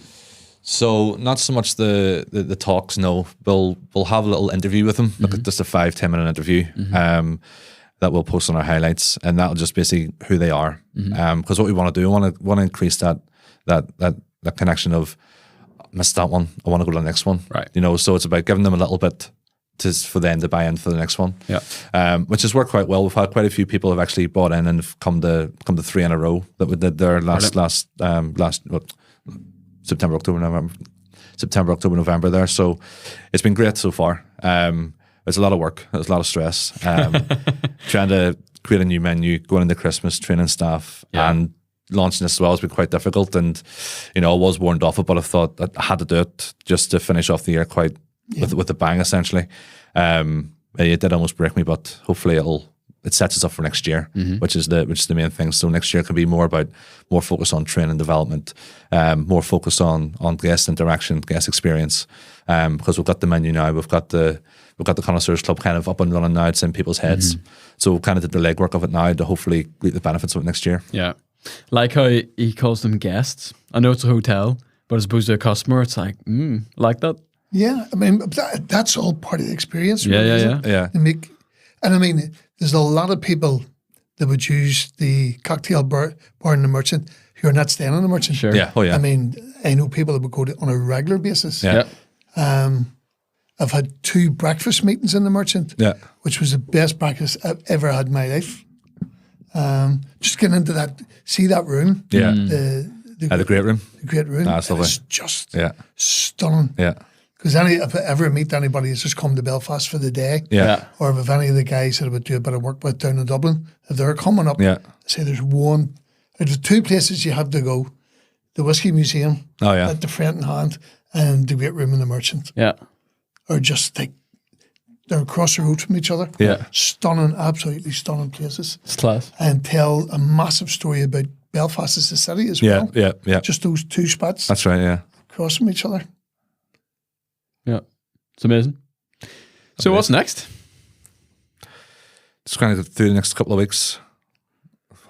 So not so much the talks. No, we'll have a little interview with them, like just a 5-10 minute interview. That we'll post on our highlights, and that'll just basically who they are. Because what we want to do, we want to increase that connection of missed that one, I want to go to the next one. Right. So it's about giving them a little bit for them to buy in for the next one. Yeah. Which has worked quite well. We've had quite a few people have actually bought in and have come to 3 in a row that we did their last September, October, November there. So it's been great so far. It's a lot of work. There's a lot of stress. Trying to create a new menu, going into Christmas, training staff, and launching this as well has been quite difficult. And, I was warned off it, but I thought I had to do it just to finish off the year quite with a bang, essentially. It did almost break me, but hopefully it sets us up for next year, which is the main thing. So next year can be more focus on training development, more focus on guest interaction, guest experience. Because we've got the menu now, we've got the Connoisseurs Club kind of up and running now. It's in people's heads. So we kind of did the legwork of it now to hopefully reap the benefits of it next year. Yeah. Like how he calls them guests. I know it's a hotel, but as opposed to a customer, it's like, like that. Yeah, I mean, that's all part of the experience. Really, Yeah. And I mean, there's a lot of people that would use the cocktail bar and the merchant who are not staying in the Merchant. Sure. Yeah. Oh, yeah. I mean, I know people that would go to on a regular basis. Yeah. I've had 2 breakfast meetings in the Merchant, Yeah. which was the best breakfast I've ever had in my life. Just getting into that, see that room. Yeah. The great room. great room. That's lovely. It's just Yeah. stunning. Yeah. Because if I ever meet anybody who's just come to Belfast for the day, Yeah. or if any of the guys that I would do a bit of work with down in Dublin, if they're coming up, Yeah. say there's 2 places you have to go: the Whiskey Museum Oh, yeah. at the front and hand, and the Great Room in the Merchant, Yeah. or just like they're across the road from each other. Yeah. Stunning, absolutely stunning places, It's class. and tell a massive story about Belfast as a city as Yeah. well. Yeah. Yeah. Just those 2 spots That's right. Yeah. across from each other. Yeah. It's amazing. So what's next? Just trying to get through the next couple of weeks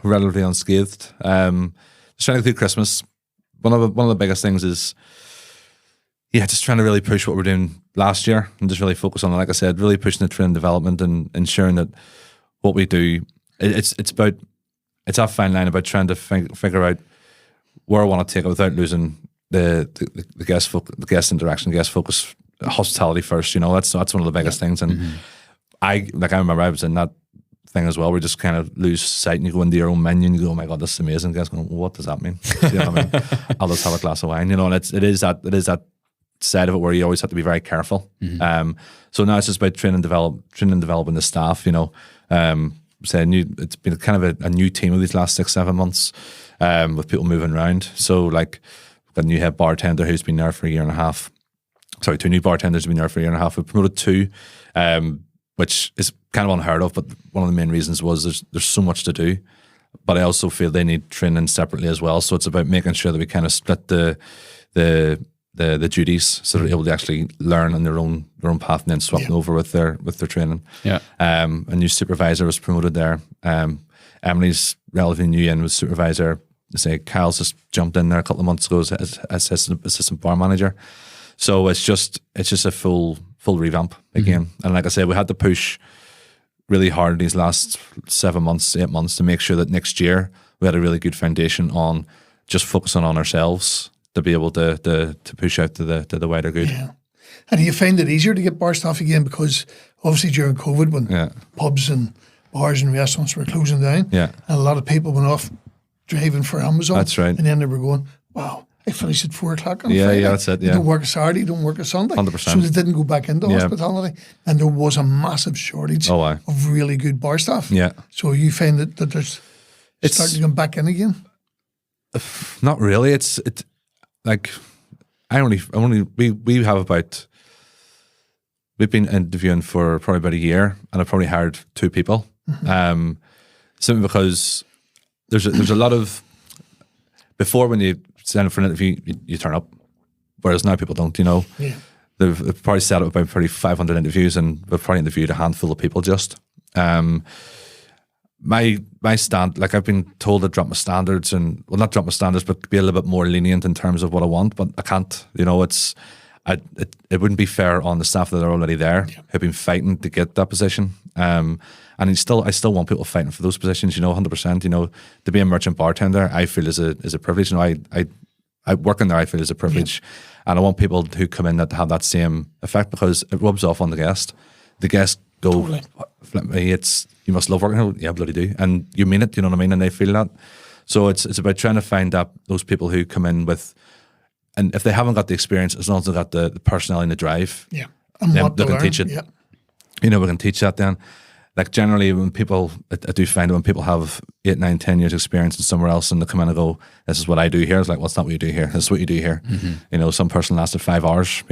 relatively unscathed. Just trying to get through Christmas. One of the biggest things is, just trying to really push what we're doing last year and just really focus on it. Like I said, really pushing the training development and ensuring that what we do, it's that fine line about trying to figure out where I want to take it without losing the guest interaction, guest focus, hospitality first. That's one of the biggest things. And I remember I was in that thing as well. We just kind of lose sight, and you go into your own menu and you go, "Oh my god, this is amazing." Guys going, "What does that mean?" You know what I mean? I'll just have a glass of wine. And it is that side of it where you always have to be very careful. So now it's just about training and developing the staff. It's been kind of a new team of these last 6-7 months, with people moving around. So like, we've got a new head bartender who's been there for a year and a half. Sorry, 2 new bartenders have been there for a year and a half. We've promoted 2, which is kind of unheard of, but one of the main reasons was there's so much to do. But I also feel they need training separately as well. So it's about making sure that we kind of split the duties so they're able to actually learn on their own path and then swap them over with their training. Yeah. A new supervisor was promoted there. Emily's relatively new in was supervisor. Say Kyle's just jumped in there a couple of months ago as assistant bar manager. So it's just a full revamp again. And like I said, we had to push really hard these last 7 months, 8 months to make sure that next year we had a really good foundation on just focusing on ourselves to be able to push out to the wider good. Yeah. And do you find it easier to get bar staff again? Because obviously during COVID, when pubs and bars and restaurants were closing down, and a lot of people went off driving for Amazon. That's right. And then they were going, wow, I finished at 4 o'clock on Friday. Yeah, that's it. You don't work a Saturday, you don't work a Sunday. 100%. So they didn't go back into hospitality. And there was a massive shortage of really good bar staff. Yeah. So you find that there's starting to come back in again? Not really. It's like we have about, we've been interviewing for probably about a year, and I've probably hired 2 people. Simply because there's a lot of, before when you stand for an interview, you turn up, whereas now people don't. Yeah. They've probably set up about probably 500 interviews, and we've probably interviewed a handful of people just. My stand, like I've been told to drop my standards, and well, not drop my standards, but be a little bit more lenient in terms of what I want. But I can't. It wouldn't be fair on the staff that are already there who've been fighting to get that position. And I still want people fighting for those positions. 100%. To be a merchant bartender, I feel is a privilege. I work in there, I feel is a privilege, and I want people who come in that have that same effect, because it rubs off on the guest. The guest go, totally. Flip me, you must love working. Yeah, bloody do, and you mean it. You know what I mean, and they feel that. So it's about trying to find those people who come in with, and if they haven't got the experience, as long as they've got the personality and the drive, and they what can teach it. Yeah. We can teach that then. Like generally when people, I do find that when people have 8, 9, 10 years experience in somewhere else and they come in and go, this is what I do here. It's like, well, it's not what you do here. This is what you do here. Mm-hmm. Some person lasted 5 hours,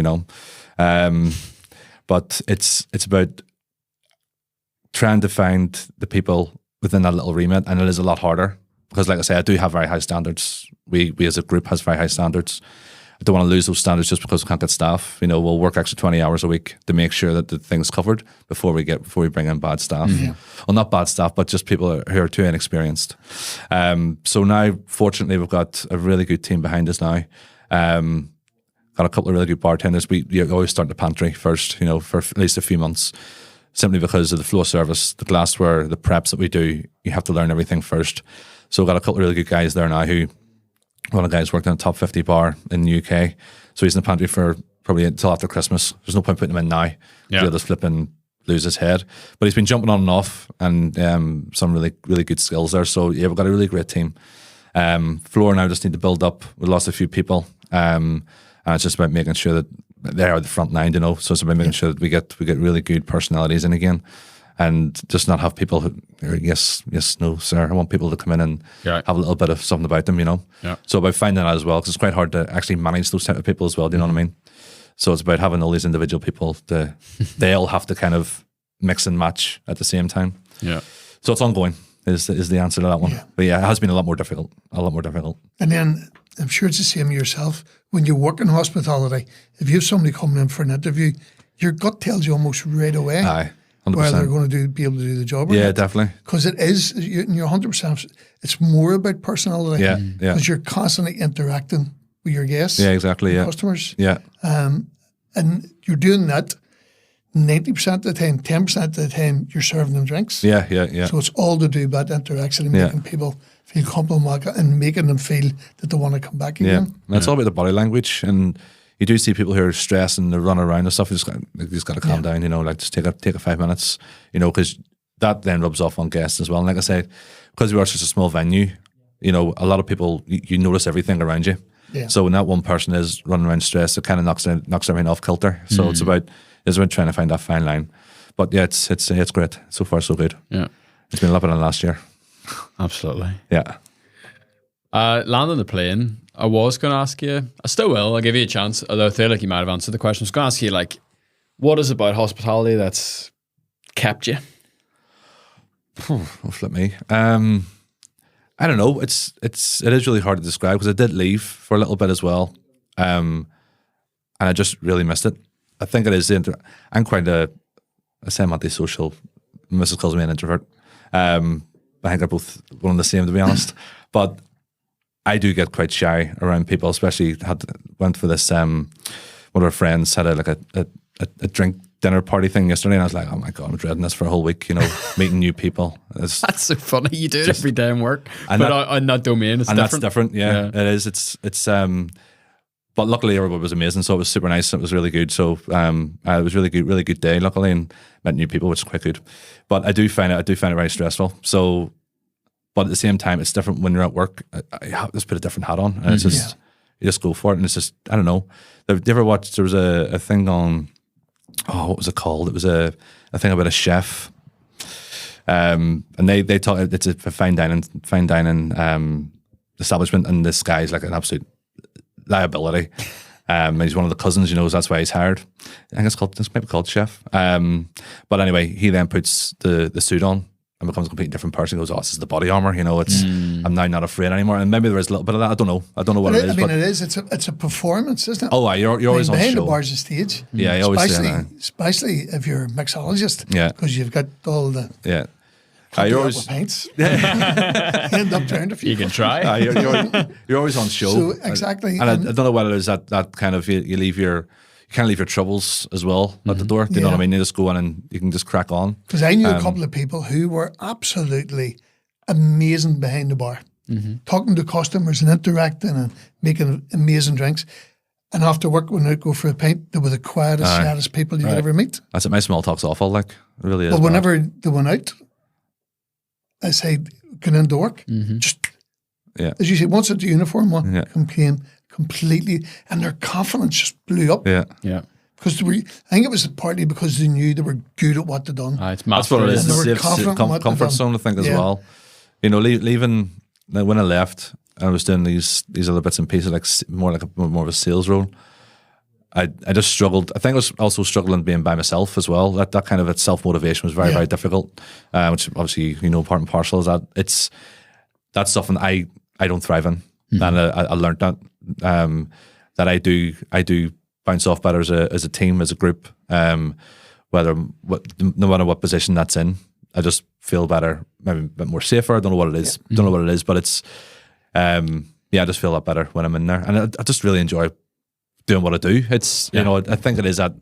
but it's about trying to find the people within that little remit, and it is a lot harder because, like I say, I do have very high standards. We as a group has very high standards. I don't want to lose those standards just because we can't get staff. We'll work extra 20 hours a week to make sure that the thing's covered before we bring in bad staff. Mm-hmm. Well, not bad staff, but just people who are too inexperienced. So now, fortunately, we've got a really good team behind us now. Got a couple of really good bartenders. We always start the pantry first, for at least a few months, simply because of the flow of service, the glassware, the preps that we do. You have to learn everything first. So we've got a couple of really good guys there now who one of the guys worked in a top 50 bar in the UK. So he's in the pantry for probably until after Christmas. There's no point putting him in now. Yeah. He'll just flip and lose his head. But he's been jumping on and off, and some really, really good skills there. So yeah, we've got a really great team. Floor now just need to build up. We lost a few people. And it's just about making sure that they're the front line, So it's about making sure that we get really good personalities in again. And just not have people who, yes, no, sir. I want people to come in and have a little bit of something about them, Yeah. So about finding that as well, because it's quite hard to actually manage those type of people as well. Do you know what I mean? So it's about having all these individual people. They all have to kind of mix and match at the same time. Yeah. So it's ongoing. Is the answer to that one? Yeah. But yeah, it has been a lot more difficult. And then I'm sure it's the same yourself. When you work in hospitality, if you have somebody coming in for an interview, your gut tells you almost right away. Aye. 100%. Whether they're going to be able to do the job or Yeah, not. definitely. Because it is, you're 100%, it's more about personality. Yeah, yeah. Because you're constantly interacting with your guests. Yeah, exactly. Yeah, customers. yeah, And you're doing that 90% of the time, 10% of the time, you're serving them drinks. yeah. So it's all to do about interaction and Yeah. making people feel comfortable and making them feel that they want to come back Yeah, again. and it's all about the body language, and you do see people who are stressed and they run around and stuff. You just got to calm down, like just take a 5 minutes, because that then rubs off on guests as well. And like I said, because we are such a small venue, a lot of people you notice everything around you. Yeah. So when that one person is running around stressed, it kind of knocks everything off kilter. So it's about trying to find that fine line. But yeah, it's great so far, so good. Yeah. It's been a lot better than last year. Absolutely. Yeah. Landing the plane, I was going to ask you, I still will, I'll give you a chance, although I feel like you might have answered the question. I was going to ask you, what is it about hospitality that's kept you? Oh, flip me. I don't know. It is really hard to describe because I did leave for a little bit as well, and I just really missed it. I think it is I'm quite I say I'm antisocial. Mrs. calls me an introvert. I think they're both one and the same, to be honest. But I do get quite shy around people, especially went for this. One of our friends had a drink dinner party thing yesterday, and I was like, oh my God, I'm dreading this for a whole week, meeting new people. That's so funny. You do it every day in work, but on that domain, it's different. That's different. Yeah, it is. It's but luckily everybody was amazing, so it was super nice. It was really good. So it was really good day, luckily, and met new people, which is quite good. But I do find it very stressful. So, but at the same time, it's different when you're at work. I have to put a different hat on, and it's just you just go for it, and it's just I don't know. Did you ever watch? There was a thing on. Oh, what was it called? It was a thing about a chef, and they talk. It's a fine dining establishment, and this guy's like an absolute liability. He's one of the cousins, so that's why he's hired. I think it's maybe called chef. But anyway, he then puts the suit on and becomes a completely different person. He goes, oh, this is the body armor. I'm now not afraid anymore. And maybe there is a little bit of that. I don't know what it is. I mean, it is. It's a performance, isn't it? Oh, you're always on behind show. the bars of stage. Yeah, you always say that. Especially if you're a mixologist. Yeah. Because you've got all the you're always pints. You end up turned a few. You can try. You're always on show. So exactly. And I don't know whether it is that kind of you can't leave your troubles as well at the door. Do you know what I mean? You just go in and you can just crack on. Because I knew a couple of people who were absolutely amazing behind the bar, talking to customers and interacting and making amazing drinks. And after work, when they go for a pint, they were the quietest, saddest people you'd ever meet. That's it. My small talk's awful. It really is. But whenever they went out, I say, going into work, just as you say, once at the uniform one came completely, and their confidence just blew up. Yeah. Because I think it was partly because they knew they were good at what they'd done. It's that's what it is. And they were Safe confident in what comfort they'd zone, I think, as Yeah. well. Leaving when I left, I was doing these other bits and pieces, more of a sales role. I just struggled. I think I was also struggling being by myself as well. That kind of self motivation was very, very difficult. Which obviously part and parcel is that that's something I don't thrive in, and I learned that that I do bounce off better as a team, as a group. No matter what position that's in, I just feel better, maybe a bit more safer. I don't know what it is. Don't know what it is, but it's I just feel a lot better when I'm in there, and I just really enjoy doing what I do. It's I think it is that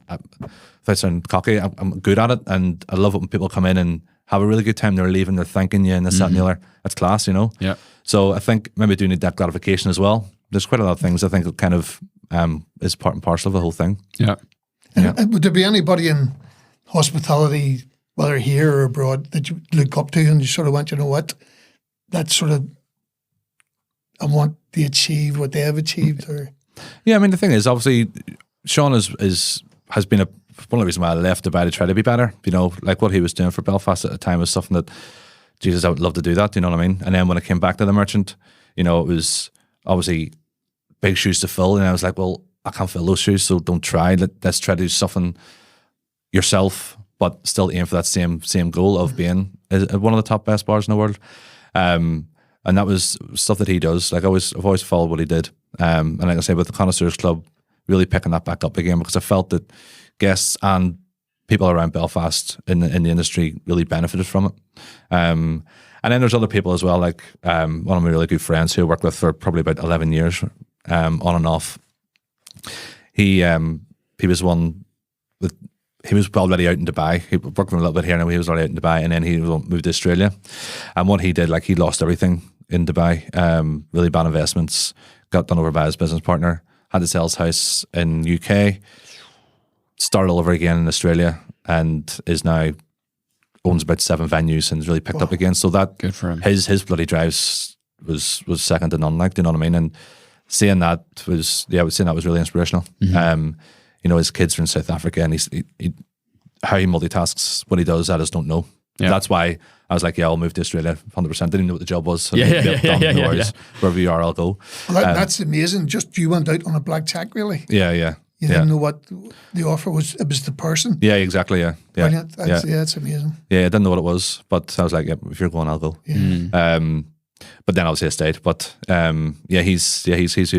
if I sound cocky, I'm good at it, and I love it when people come in and have a really good time. They're leaving, they're thanking you, and this, that, and the other. That's class, Yeah. So I think maybe I do need that gratification as well. there's quite a lot of things I think that kind of is part and parcel of the whole thing. Yeah. And would there be anybody in hospitality, whether here or abroad, that you look up to and you sort of want, you know what, that sort of, I want to achieve what they have achieved? Or Yeah, I mean, the thing is, obviously, Sean has been one of the reasons why I left Dubai to try to be better. You know, like what he was doing for Belfast at the time was something that, Jesus, I would love to do that. You know what I mean? And then when I came back to the Merchant, you know, it was obviously big shoes to fill, and I was like, well, I can't fill those shoes, so don't try. Let's try to do something yourself, but still aim for that same goal of being one of the top best bars in the world. And that was stuff that he does. Like I've always followed what he did. And like I say, with the Connoisseurs Club, really picking that back up again, because I felt that guests and people around Belfast in the industry really benefited from it. And then there's other people as well, like one of my really good friends who I worked with for probably about 11 years, on and off. He was one with, he was already out in Dubai. He worked with him a little bit here, and he was already out in Dubai, and then he moved to Australia. And what he did, like, he lost everything in Dubai, really bad investments, got done over by his business partner, had to sell his house in UK, started all over again in Australia, and is now owns about 7 venues and has really picked up again. So that, good for him. His bloody drives was second to none. Like, do you know what I mean? And seeing that was, I would say that was really inspirational. You know, his kids are in South Africa, and how he multitasks, what he does, I just don't know. Yeah. That's why I was like, yeah, I'll move to Australia 100%. Didn't even know what the job was. So Yeah. Wherever you are, I'll go. well, that's amazing. Just you went out on a blackjack, really. Yeah. You didn't know what the offer was. It was the person. Yeah, exactly. Yeah. Brilliant. That's amazing. Yeah, I didn't know what it was, but I was like, yeah, if you're going, I'll go. Yeah. But then obviously I stayed. But he's a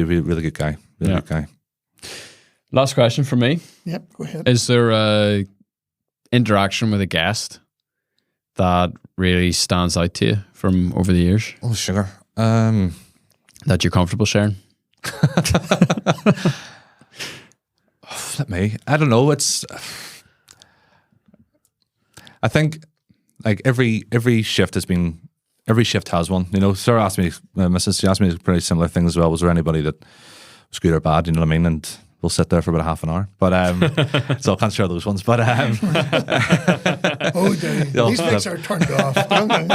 really good guy. Really good guy. Last question for me. Yep, go ahead. Is there a interaction with a guest that really stands out to you from over the years Oh, sugar. that you're comfortable sharing? Flip me. I don't know. I think like every shift has one. You know, Sarah asked me, she asked me a pretty similar thing as well. Was there anybody that was good or bad? You know what I mean? And we'll sit there for about half an hour. But so I can't share those ones. But these mics are turned off. Don't they?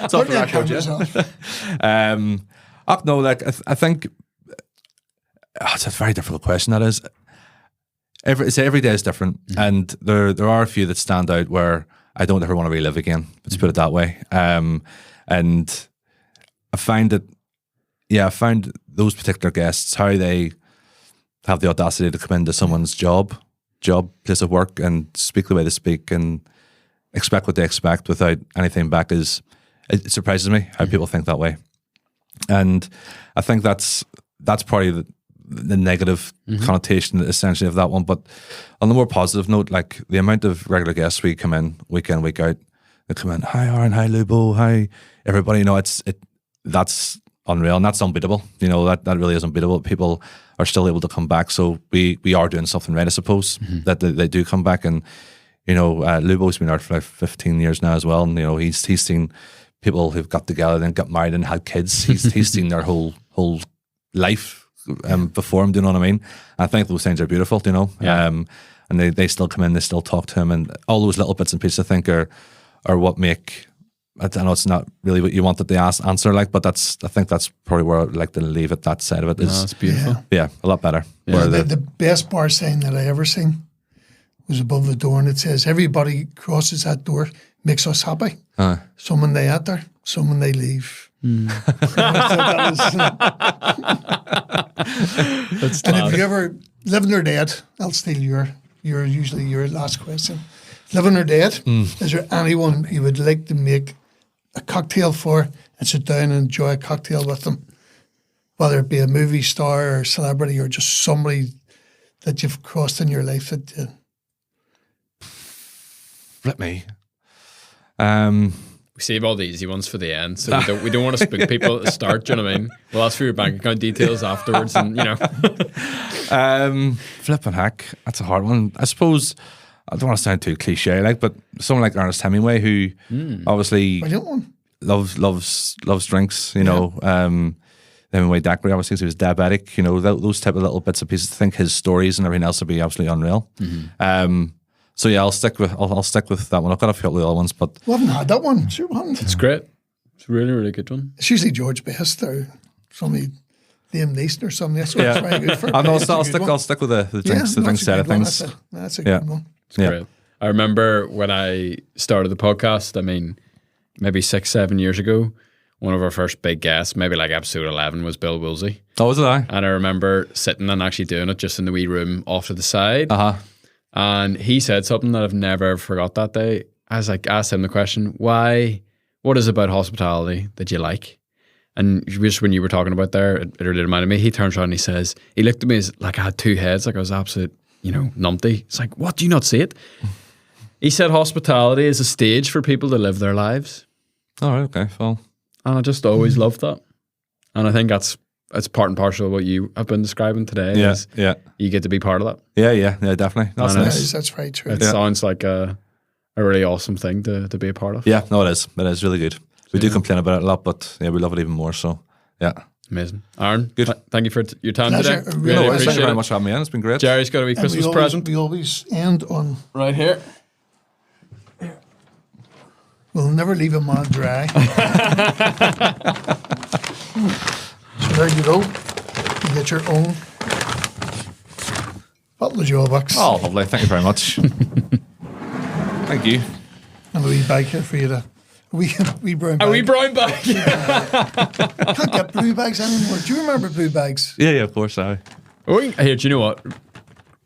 It's off the record, no, like I think it's a very difficult question. That is, every day is different, and there are a few that stand out where I don't ever want to relive again. Let's put it that way. And I find those particular guests, how they have the audacity to come into someone's job, place of work, and speak the way they speak and expect what they expect without anything back it surprises me how people think that way. And I think that's probably the negative connotation essentially of that one. But on the more positive note, like the amount of regular guests we come in week in, week out, they come in, hi Aaron, hi Lubo, hi everybody, you know, that's unreal, and that's unbeatable. You know, that really is unbeatable. People are still able to come back, so we are doing something right, I suppose, that they do come back. And you know, Lubo's been out for like 15 years now as well, and you know, he's seen people who've got together and got married and had kids. He's seen their whole life before him. Do you know what I mean? I think those things are beautiful. You know, and they still come in, they still talk to him, and all those little bits and pieces I think are what make. I know it's not really what you wanted the answer like, but I think that's probably where I'd like to leave it. That side of it is, that's beautiful. Yeah, a lot better. Yeah. The best bar sign that I ever seen was above the door, and it says, "Everybody crosses that door, makes us happy. Someone they enter, someone they leave." That's and if you ever living or dead, I'll steal usually your last question. Living or dead, is there anyone you would like to make a cocktail for and sit down and enjoy a cocktail with them? Whether it be a movie star or celebrity or just somebody that you've crossed in your life that Flip me. We save all the easy ones for the end, so we don't want to spook people at the start. Do you know what I mean? We'll ask for your bank account details afterwards, and you know. Flipping heck, that's a hard one. I suppose I don't want to sound too cliche, like, but someone like Ernest Hemingway, who obviously loves drinks. You know, Hemingway Daiquiri, obviously, 'cause he was diabetic. You know, those type of little bits and pieces. I think his stories and everything else would be absolutely unreal. So yeah, I'll stick with that one. I've got a few other ones, but We haven't had that one. Sure, we haven't. It's great. It's a really, really good one. It's usually George Best or somebody, Liam Neeson or something. That's what's very good for. I'll It's a good one. stick with the drinks, that's a side of good one. things. That's a Yeah. good one. It's great. I remember when I started the podcast, I mean, maybe 6-7 years ago, one of our first big guests, maybe like episode 11, was Bill Woolsey. Oh, was it I? And I remember sitting and actually doing it just in the wee room off to the side. And he said something that I've never forgot that day. I was like, asked him the question, what is it about hospitality that you like? And just when you were talking about there, it really reminded me. He turns around and he says, he looked at me as like I had two heads, like I was absolute, numpty. It's like, what, do you not see it? He said hospitality is a stage for people to live their lives. All right, okay, well. And I just always loved that. And I think that's part and parcel of what you have been describing today. is you get to be part of that. Yeah, definitely. That's And nice. That's very true. It sounds like a really awesome thing to be a part of. Yeah, no, it is. It is really good. We do complain about it a lot, but yeah, we love it even more. So, yeah. Amazing. Aaron, Good. Thank you for your time Pleasure. today. Really Really Thank you appreciate very it. much for having me in. It's been great. Jerry's got a wee And Christmas we present always end on. right here. We'll never leave a man dry. So there you go. You get your own bottle of Joe Bucks. Oh, lovely. Thank you very much. Thank you. And a wee bag here for you to. Wee brown bag. A wee brown bag. Can't get blue bags anymore. Do you remember blue bags? Yeah, of course. Here, do you know what?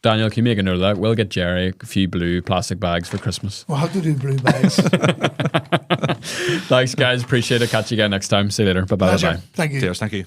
Daniel, can you make a note of that? We'll get Jerry a few blue plastic bags for Christmas. We'll have to do blue bags. Thanks, guys. Appreciate it. Catch you again next time. See you later. Bye-bye. Pleasure. Bye. Thank you. Cheers. Thank you.